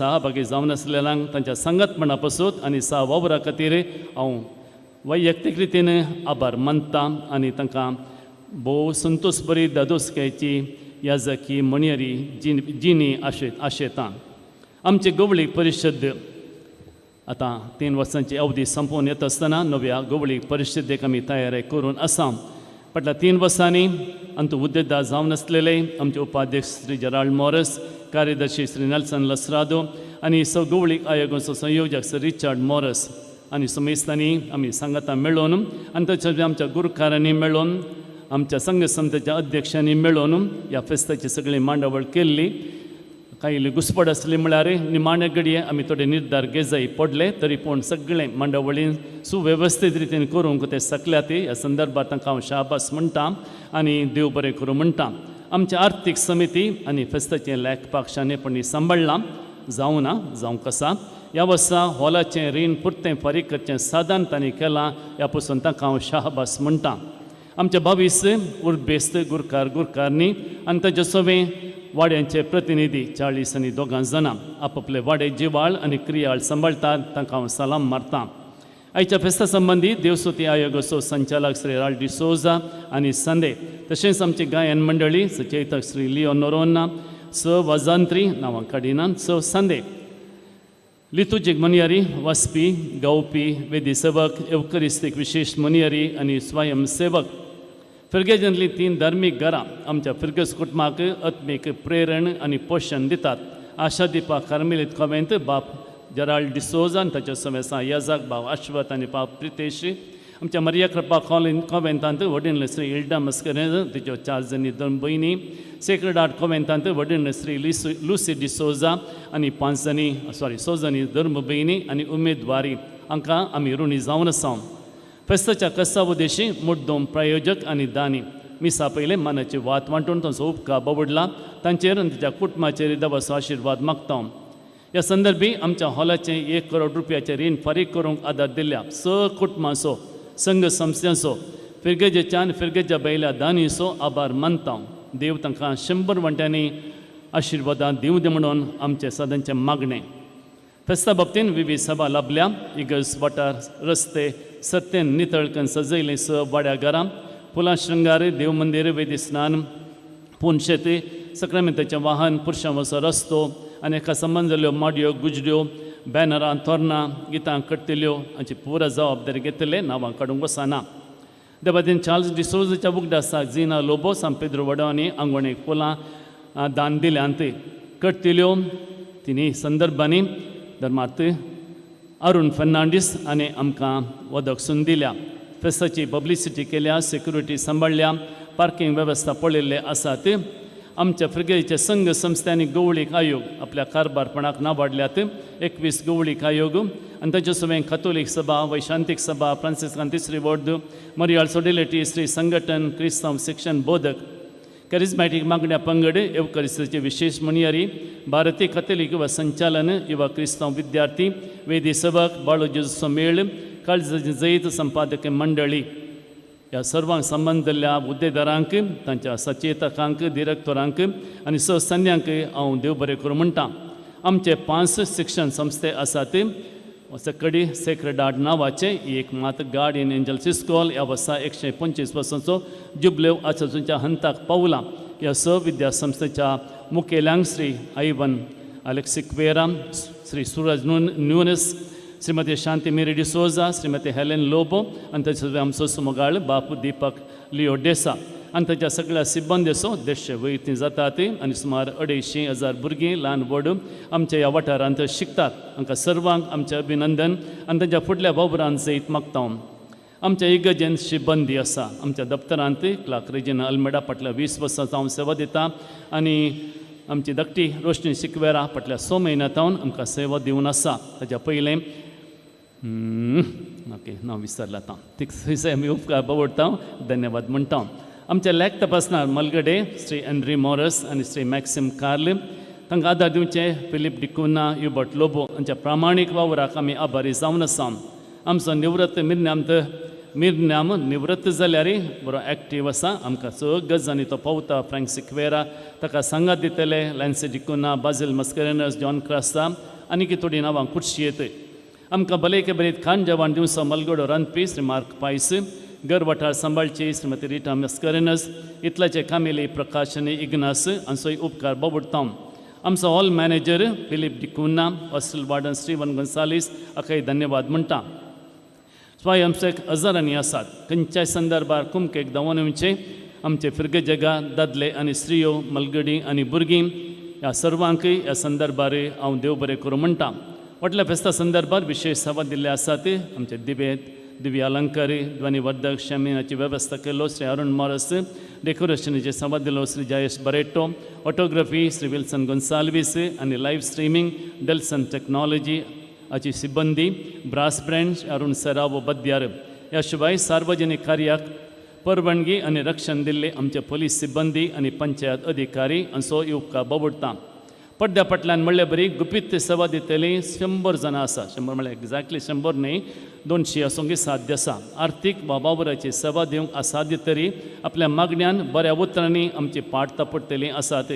जावन आसलेल्यांक तांच्या संगतपणा पासून आनी वावरा खातीर हांव वैयक्तीक रितीन आभार मानतां आनी तांकां भोव संतोश बरी दादोसकायची याजकी मणियरी जिनी आशेतां आमची गवळी परिशद आतां 3 वर्सांची अवधी संपोवन येता आसतना नव्या गवळी परिशदेक आमी तयारी करून आसा फाटल्या 3 वर्सांनी अंतू उद्देदार जावन आसलेले आमचे उपाध्यक्ष श्री जेराल्ड मॉरस कार्यदर्शी श्री नेल्सन लसरादो आनी गवळीक आयोगाचो संयोजक श्री रिचार्ड मॉरस आनी समेस्तांनी आमी सांगातां मेळोवन आनी तशेंच आमच्या गुरुकारांनी मेळोवन आमच्या संघ समितीच्या अध्यक्षांनी मेळोवन ह्या फेस्ताची सगळी मांडावळ केल्ली काही घुसपड आसली म्हळ्यार निमाणे घडये आमी थोडे निर्धार घेजाय पडले तरी पूण सगळें मांडावळीन सुवेवस्थीत रितीन करूंक ते सकल्यात ह्या संदर्भात तांकां हांव शाबास म्हणटा आनी देव बरें करूं म्हणटा आमची आर्थीक समिती आनी फेस्ताचें लेखपाक शाणेपणी सांबाळ्ळां जावंक आसा ह्या वर्सा हॉलाचें रीण पुरतें फारीक करचें साधन तांणी केलां ह्या पासून तांकां हांव शाबास म्हणटा आमचे 22 उर्बेस्त गुरकारनी आनी ताचे सवें वाड्यांचे प्रतिनिधी 40 आनी 2 जाणां आपले वाडे जिवाळ आनी क्रियाळ सांबाळटात तांकां हांव सलाम मारतां आयच्या फेस्ता संबंदी देवस्तुती आयोगाचो संचालक श्री राल डिसोजा आनी संदे तशेंच आमची गायन मंडळी सचेतक श्री लिओ नोरोना वाजांत्री नांवां काडिनात संदे लितुजीक मनियारी वाचपी गावपी वेदी सेवक एवकरिस्तीक विशेश मनियारी आनी स्वयंसेवक फिरगेजांतलीं 3 धार्मीक घरां आमच्या फिरगस कुटुंबाक आत्मीक प्रेरण आनी पोशण दितात आशा दिपा कार्मेलीत कॉवेंत बाप जेराल्ड डिसोजा आनी ताच्या समेसा याजक भाव अश्वत आनी बाप प्रितेश आमच्या मरिया कृपा कॉवेंतांत वडील श्री इल्डा मस्करेज तिच्यो 4 जणी 2 भयणी सेक्रेड हार्ट कॉवेंतांत वडील श्री लुसी डिसोजा आनी 6 जणी धर्म भयणी आनी उमेदवारी हांकां आमी ऋणी जावन आसा फेस्ताच्या कसा उद्देशी मुद्दम प्रायोजक आनी दानी मिसा पयले मानाची वात वांटून तांचो उपकार बावडला तांचेर आनी ताच्या कुटुंबाचेर देवाचो आशिर्वाद मागता ह्या संदर्भी आमच्या हॉलाचें 1 करोड रुपयाचें रीण फारीक करूंक आदार दिल्ल्या कुटुंबाचो संघ संस्थांचो फिरगेजेच्या आनी फिरगेच्या बैल्या दानीचो आभार मानता देव तांकां 100 वंट्यांनी आशिर्वादां दिवं दी म्हणून आमचें सदांचें मागणें फेस्ता बाबतीन विविध सभा लाभल्या इगर्ज वाठार रस्ते सत्येन नितळकन सजयले वाड्या घरां फुलां शृंगार देव मंदिर वेदी स्नान पुनशेती सक्रामेंताचें वाहन पुरुशां वचो रस्तो आनी हेका संबंद जाल्ल्यो माडयो गुजड्यो बॅनरां तोरणां गितां कट्टिल्यो हाची पुरा जबाबदारी घेतले नांवां काडूंक वचना त्या बाबतीन चार्ल्स डिसोजाच्या बुगडासाक झिना लोबो सान पेद्रो वडो आनी आंगवणेक फुलां दान दिल्यांत कट्टिल्यो तिनी संदर्भांनी धर्मार्थ अरुण फर्नांडीस आनी आमकां वदक सून दिल्या फेस्ताची पब्लिसिटी केल्या सिक्युरिटी सांबाळल्या पार्किंग वेवस्था पळयल्ले आसात. आमच्या फ्रिगेचे संघ संस्थांनी गवळीक आयोग आपल्या कारभारपणाक नावाडल्यात. 21 गवळीक आयोग आनी ताचे सवें कॅथोलीक सभा, वैशांतीक सभा, फ्रांसिस्कान तिसरी वॉर्ड, मरियाळ सोडेलिटी, श्री संघटन, क्रिस्तांव शिक्षण बोधक, कॅरिझमॅटीक मागण्या पंगड, एवकरिस्तीचे विशेष म्हणयारी, भारतीय कॅथोलीक युवा संचालन, युवा क्रिस्तांव विद्यार्थी, वेदी सभक, बाळू जेजूचो मेळ, काळजाची जैत संपादक मंडळी ह्या सर्वांक संबंधिल्ल्या हुद्देदारांक, तांच्या सचेतकांक, डिरेक्टरांक आनी सहसंध्यांक हांव देव बरें करूं म्हणटा. आमचे 5 शिक्षण संस्थे आसात. सकडी सेक्रेड हार्ट नांवाचे ही एक मात गार्ड इन एंजल्स इस्कॉल ह्या वर्सा 125 वर्सांचो जुबलेव आचूच्या हंताक पावला. ह्या स विद्यासंस्थेच्या मुखेल्यांक श्री आयवन अलेक्सिक्वेरा, श्री सूरज न्यूनस, श्रीमती शांती मेरी डिसोजा, श्रीमती हेलेन लोबो आनी तशेंच आमचो सुमोगाळ बापू दीपक लिओ डेसा आनी ताच्या सगळ्या सिब्बंदीचो 150 वैती जातात आनी सुमार 250,000 भुरगीं ल्हान व्हड आमच्या ह्या वाठारांत शिकतात. आमकां सर्वांक आमचें अभिनंदन आनी तांच्या फुडल्या वावरांत जैत मागता. आमच्या इगर्जेन शिबंदी आसा. आमच्या दफ्तरांत क्लार्क रेजिना अल्मेडा फाटल्या 20 वर्सांचो हांव सेवा दिता आनी आमची धाकटी रोशनी सिक्वेरा फाटल्या 6 म्हयन्यांतावन आमकां सेवा दिवन आसा. ताच्या पयलें ओके नांव विसरलां आतां. थंयसर आमी उपकार बावडटा, धन्यवाद म्हणटा. आमचे लेख तपासणार मलगडे श्री एंड्री मॉरस आनी श्री मॅक्सिम कार्ल, तांकां आदार दिवचे फिलीप डिकुना, युबर्ट लोबो हांच्या प्रामाणीक वावराक आमी आभारी जावन आसा. आमचो निवृत्त मिरन्याम निवृत्त जाल्यारय बरो एक्टीव आसा. आमकां सगळ्यो गजाली तो पावता. फ्रँक सिक्वेरा ताका सांगात दितले, लॅन्सी डिकुना, बाजिल मस्करेनस, जॉन क्रास्ता आनी थोडीं नांवां खुटशी येत. आमकां भलेके बरेत खाण जेवण दिवसा मलगडो रांदपी श्री मार्क पायस, घर वाठार सांबाळची श्रीमती रिटा मस्करेनस, इतल्याचे कामेली प्रकाशनी इग्नास हांचोय उपकार बावडटा. आमचो hall manager Philip D'Cunha, hostel warden Steven Gonsalves हाकाय धन्यवाद म्हणटा. स्वयंसेवक हजारांनी आसात. खंयच्याय संदर्भार कुमकेक धांवन येवचें. आमचे फिरगे जगा दादले आनी स्त्रियो, मलगडी आनी भुरगीं ह्या सर्वांकय ह्या संदर्भार हांव देव बरें करूं म्हणटा. फाटल्या फेस्ता संदर्भात विशेष सेवा दिल्ले आसात. आमचे दिव्य अलंकारी, ध्वनिवर्धक, शमिनाची वेवस्था केलो श्री अरुण मॉरस, डेकोरेशनाची सेवा दिलो Shri Jayesh Barreto, autography Shri Wilson Gonsalves आनी लायव्ह स्ट्रिमींग डेल्सन टेक्नॉलॉजी हाची सिब्बंदी, ब्रास ब्रँड अरुण सरावो बद्यार. ह्या शिवाय सार्वजनीक कार्याक परवानगी आनी रक्षण दिल्ले आमचे पोलीस सिब्बंदी आनी पंचायत अधिकारी हांचो उपकार बावडटा. पड्ड्या फाटल्यान म्हणले बरी गुपीत सेवा दितली 100 जाणां आसा. 100 म्हळ्यार एक्झॅक्टली 100 न्ही, 200 आसूंक साध्य आसा. आर्थीक वावराची सेवा दिवंक असाध्य तरी आपल्या मागण्यांन बऱ्या उतरांनी आमची पाट तापडटली आसात.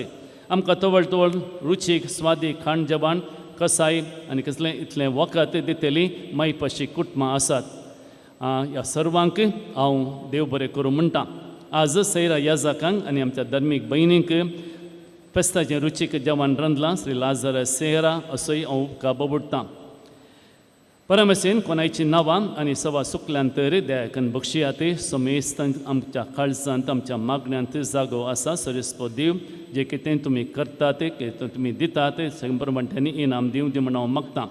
आमकां तवळ तवळ रुचीक स्वादीक खाण जेवण कसाय आनी कसलें इतलें वखद दितली मैपशी कुटुंबां आसात. ह्या सर्वांक हांव देव बरें करूं म्हणटा. आज सैरा याजाकांक आनी आमच्या धर्मीक भयणींक फेस्ताचें रुचीक जेवण रांदलां श्री लाजर सेहरा असोय हांव उपकार बावडटां. परमेसीन कोणाची नांवां आनी सवा सुकल्यांतर दयाकन बक्षियात. समेस्त आमच्या काळजांत आमच्या मागण्यांत जागो आसा. सरिस्पो देव जे कितें तुमी करतात, तुमी दितात, प्रमाणे इनाम दिवं दी म्हण हांव मागतां.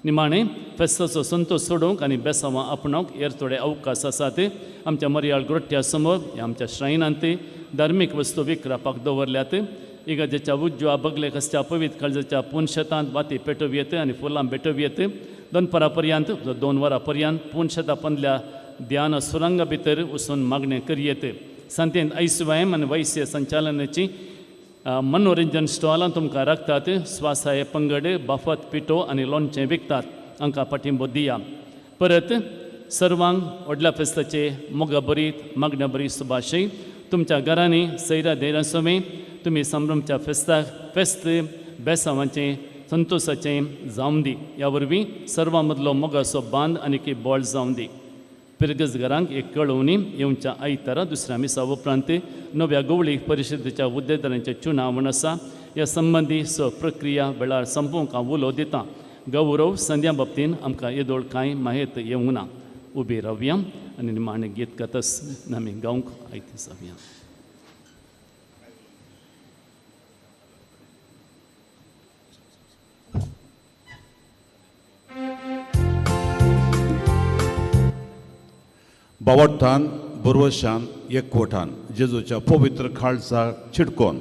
निमाणें फेस्ताचो संतोश सोडूंक आनी बेसांवां आपणावंक हेर थोडे अवकाश आसात. आमच्या मरियाळ ग्रोट्या समोर ह्या आमच्या श्रायनांत धार्मीक वस्तू विकरापाक दवरल्यात. इगर्जेच्या उज्वा बगले कस्त्या पवित्र काळजाच्या पुनशेतांत वाती पेटोवयेत आनी फुलां भेटोवयेत. 2 वरां पर्यंत 2 वरां पर्यंत पुनशेता पंदल्या ध्यान सुरंगा भितर वचून मागणें करयेत. सांतेंत ICYM आनी वैस्य संचालनाची मनोरंजन स्टॉलां तुमकां राखतात. स्वासाय पंगड बाफत पिठो आनी लोणचें विकतात. हांकां पाठिंबो दिया. परत सर्वांक व्हडल्या फेस्ताचे मोगा बरीत मागण्या बरी सुभाशय. तुमच्या घरांनी सैरा धैर्या समेत तुमी संभ्रमच्या फेस्त बेसांवाचें संतोशाचें जावं दी. ह्या वरवीं सर्वां मदलो मोगाचो बांद आनी बोळ जावं दी. पिरगज घरांक एक कळवणी येवच्या आयतारा दुसऱ्या मिसा उपरांत नव्या गवळीक परिशदेच्या हुद्देदारांचें चुनावण आसा. ह्या संबंदी प्रक्रिया वेळार संपोवंक हांव उलो दितां. गौरव संध्या बाबतींत आमकां येदोळ कांय माहेत येवंक ना. उबी रावया आनी निमाणें गीत गातस आमी गावंक आयती जावया. बावटथान बरवशान एकवटान जेजूच्या पवित्र काळजाक चिडकोन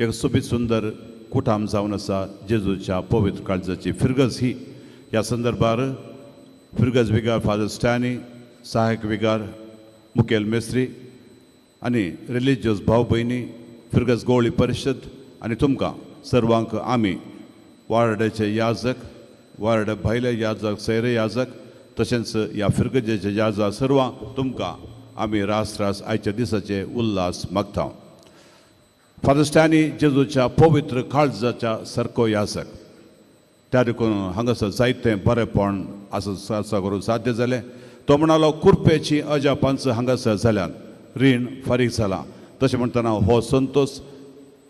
एक सोबीत सुंदर कुटाम जावन आसा जेजूच्या पवित्र काळजाची फिरगज ही ह्या संदर्भार फिरगज विगार फादर स्टॅनी सहायक विगार मुखेल मेस्त्री आनी रिलिजियस भाव भयणी फिरगज गवळी परिशद आनी तुमकां सर्वांक आमी वार्डाचे याजक वार्ड भायले याजक सैरे याजक तशेंच ह्या फिरगजेचे याजक सर्वांक तुमकां आमी रास आयच्या दिसाचे उल्हास मागता फादर स्टॅनी जेजूच्या पवित्र काळजाच्या सारको याजक त्या देखून हांगासर जायतें बरेंपण आसा करून साध्य जालें तो म्हणालो कुरपेची अजापांच हांगासर जाल्यान रीण फारीक जाला तशें म्हणटना हो संतोश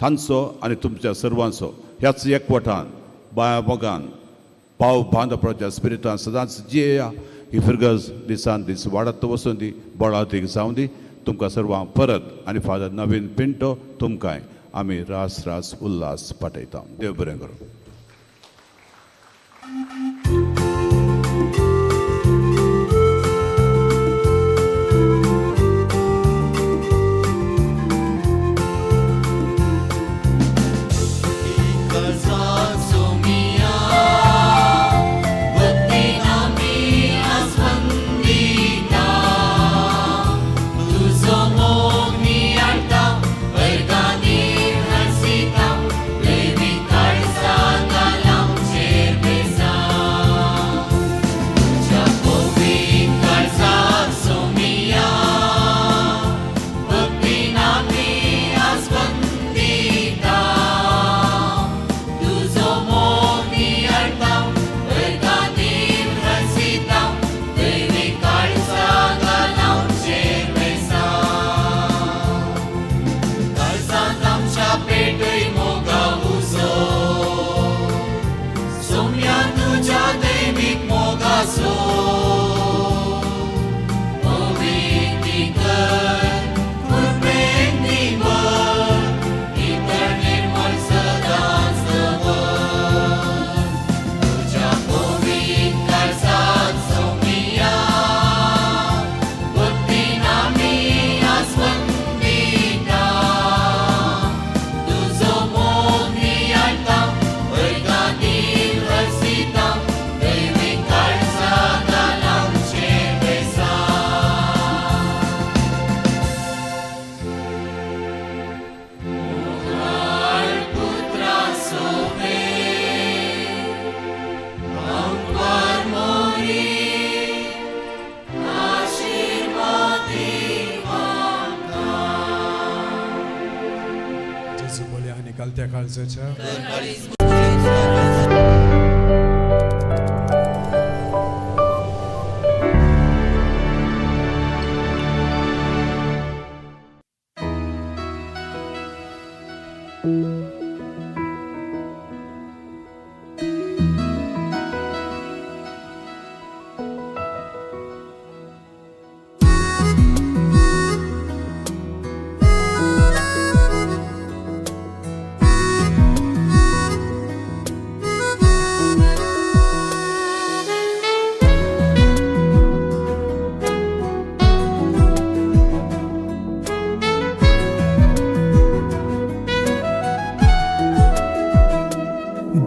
तांचो आनी तुमच्या सर्वांचो ह्याच एकवटान बाया मोगान भाव बांदपणाच्या स्पिरिटान सदांच जियेया ही फिरगज दिसान दीस वाडत वचून दी बळादीक जावं दी तुमकां सर्वांक परत आनी फादर नवीन पिंटो तुमकांय आमी रास उल्हास पाठयता देव बरें करूं त्या काळजाच्या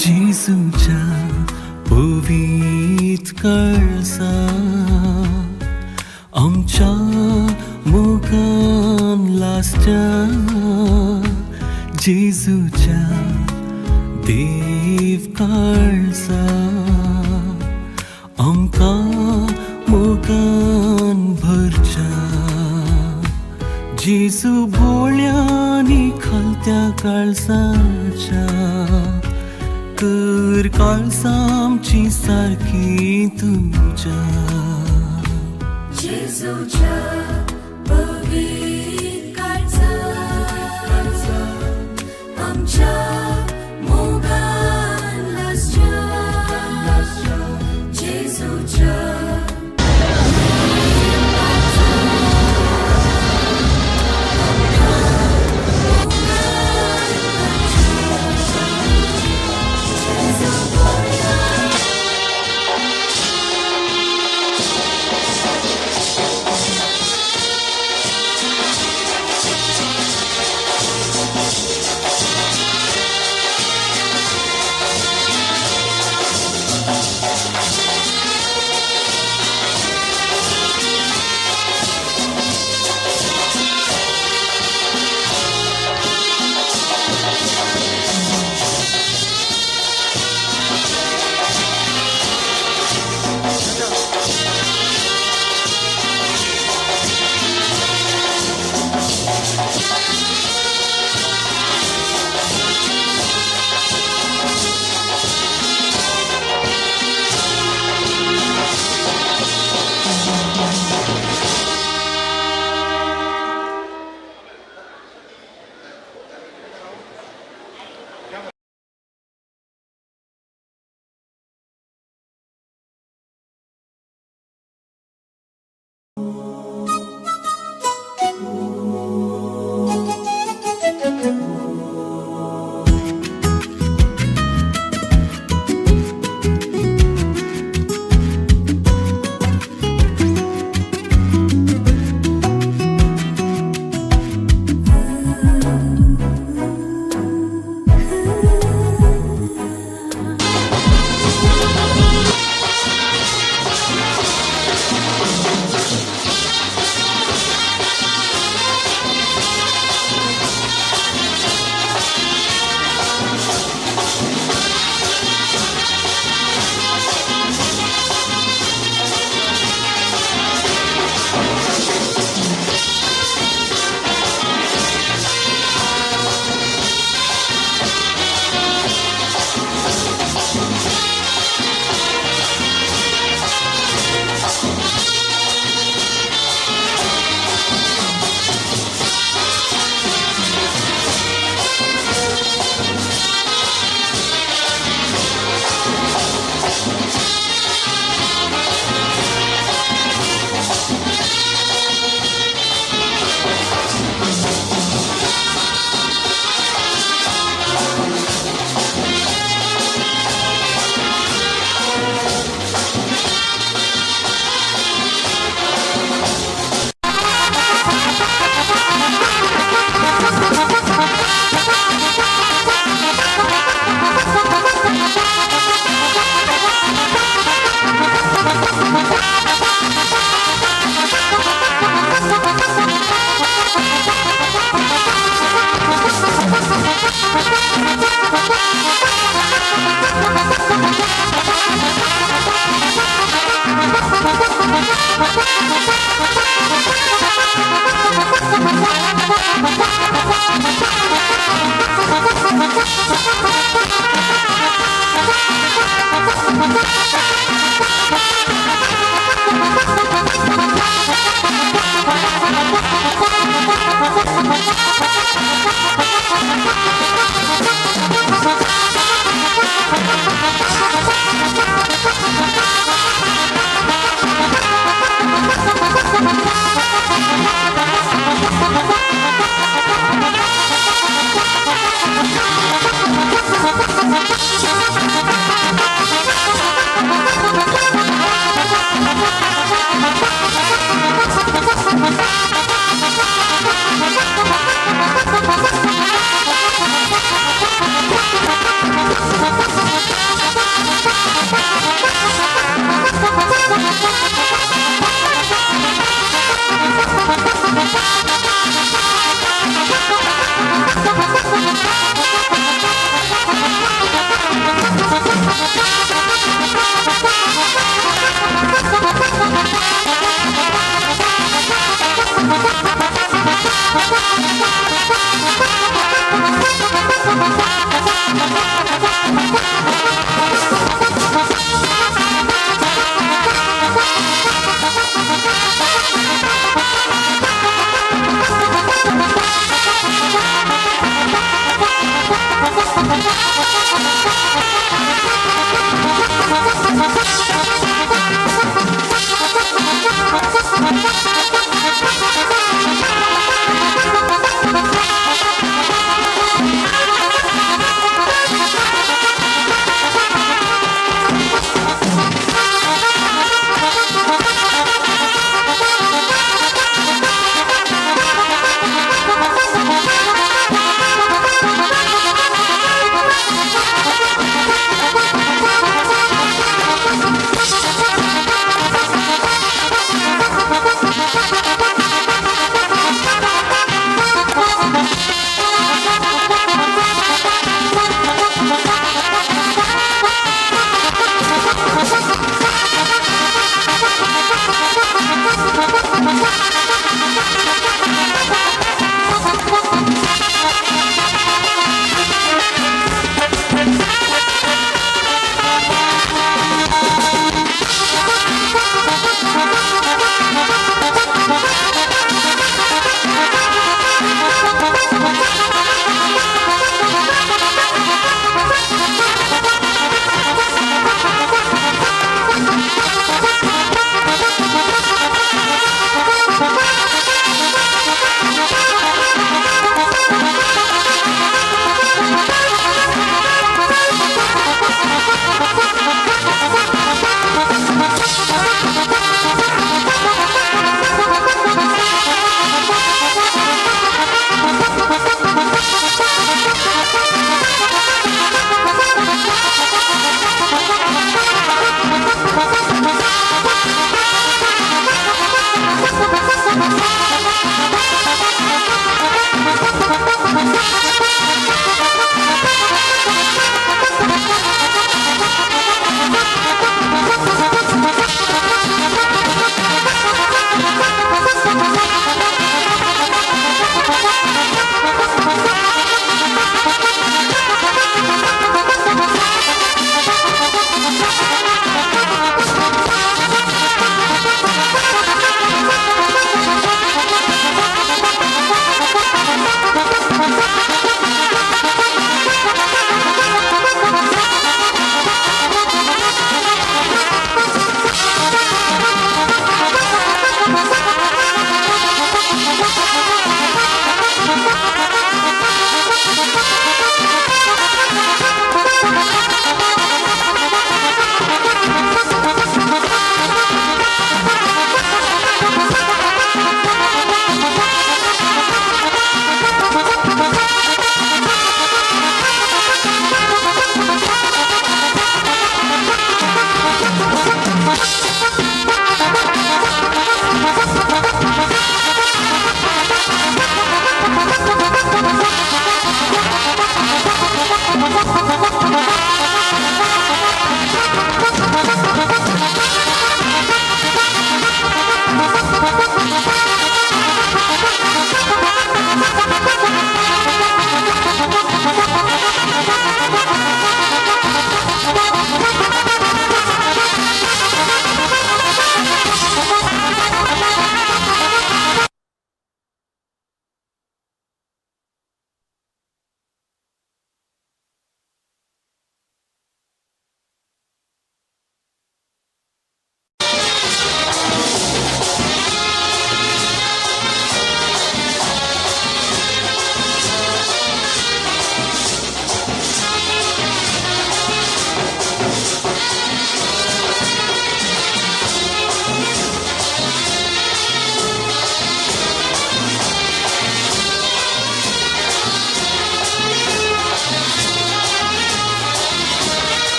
जेजूच्या पवित्र काळजा आमच्या मोगान लासच्या जेजूच्या देव काळजा आमकां मोगान भरच्या जेजू बोळ्यांनी खालत्या काळजाच्या कर काळजा आमची सारकी तुमच्या जेजूच्या पवित्र काळजा आमच्या मोगान लासच्या जेजूच्या Thank you.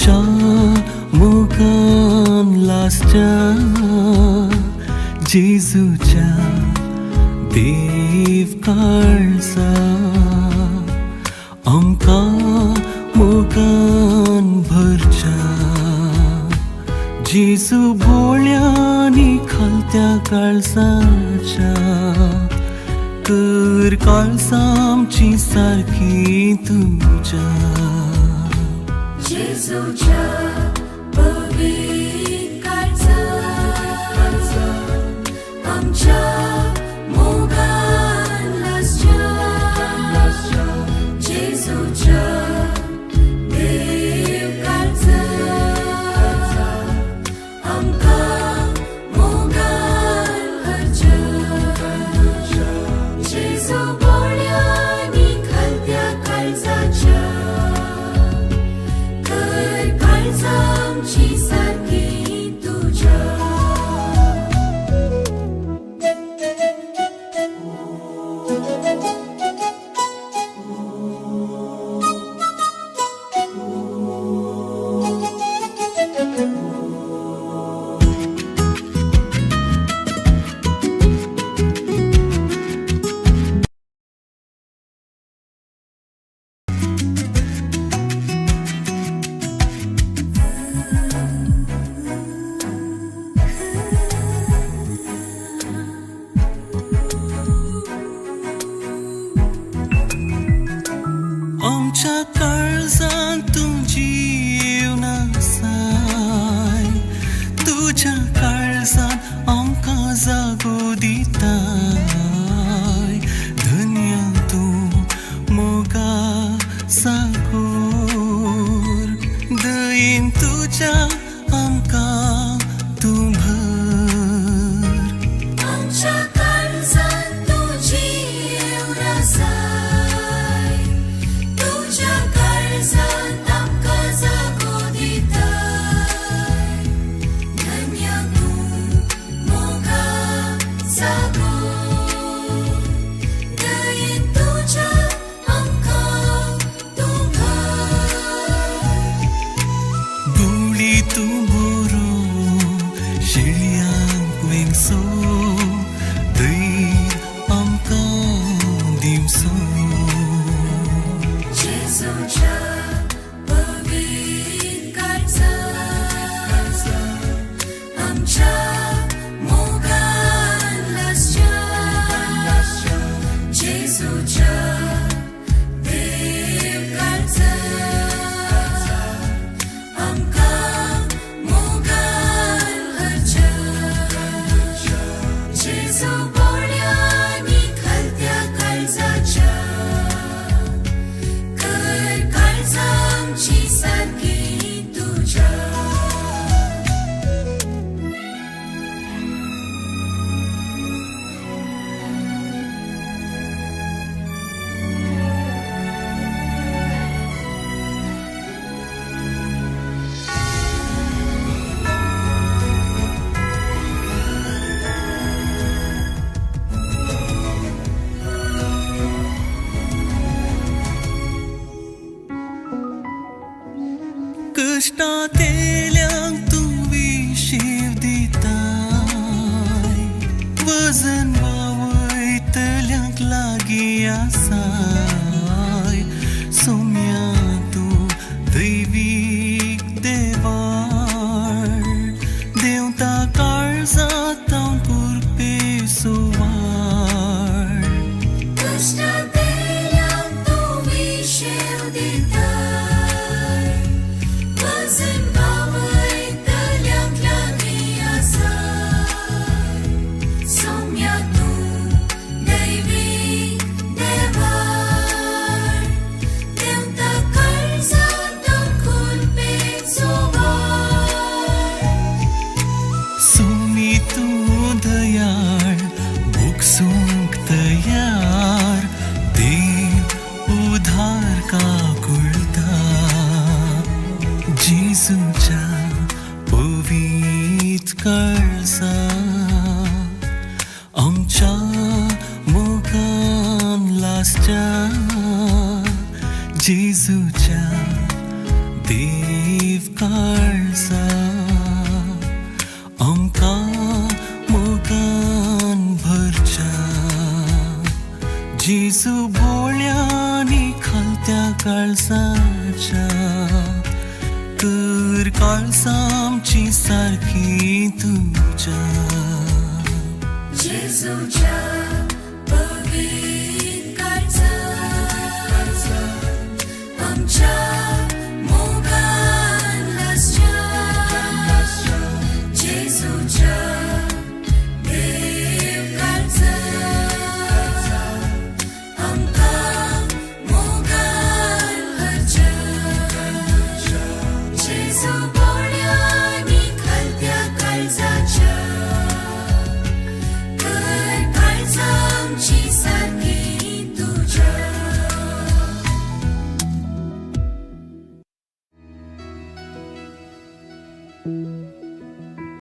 आमच्या मोगान लासच्या जेजूच्या देव काळजा आमकां मोगान भरच्या जेजू भोळ्यांनी खालत्या काळजाच्या कर काळजां आमची सारकी तुझ्या जेजूच्या पवित्र काळजा आमच्या मोगान लासच्या जेजूच्या देव काळजा आमकां मोगान भरच्या जेजू बोळ्यांनी खालत्या काळजाच्या कर काळजा आमची सारकी तुझ्या आमच्या काळजान तुझी येवना साय तुझ्या काळजान आमकां जागो दिताय धन्य तूं मोगा सागोर दयेन तुझ्या आमकां तूं भर आमच्या काळजान तुझी येवरासाय तुझ्या काळजान आमकां जागो दिताय धन्य तूं मोगा सागोर दयेन तुझ्या आमकां तूं भर बुळी तूं बरो शिळ्यांक वेंगसो धैर्य आमकां दिवसो जेजूच्या पवित्र काळजा आमच्या मोगान लासच्या जेजूच्या देव काळजा आमकां मोगान भरच्या जेजू बोळ्यांनी खालत्या काळजाच्या कर काळजा आमची सारकी तुझ्या कश्टांत येयल्यांक तूं विशीर दिताय वजन वावयतल्यांक लागीं आसाय सौम्या तूं दैवीक देवाळ देंवता काळजांत हांव कुरपे सोवाळ कश्टांत येयल्यांक तूं विशेव दिताय वजन वावयतल्यांक लागीं आसाय सौम्या तूं दैवीक देवाळ देंवता काळजांत हांव कुरपे सोवाळ सोमी तूं दयाळ भोगसूंक तयार देव उधार काकुळटा जेजूच्या पवित्र काळजा आमच्या मोगान लासच्या जेजूच्या देव काळजा आमकां मोगान भरच्या जेजू बोळ्यांनी खालत्या काळजाच्या कर काळजां आमची सारकी तुज्या जेजूच्या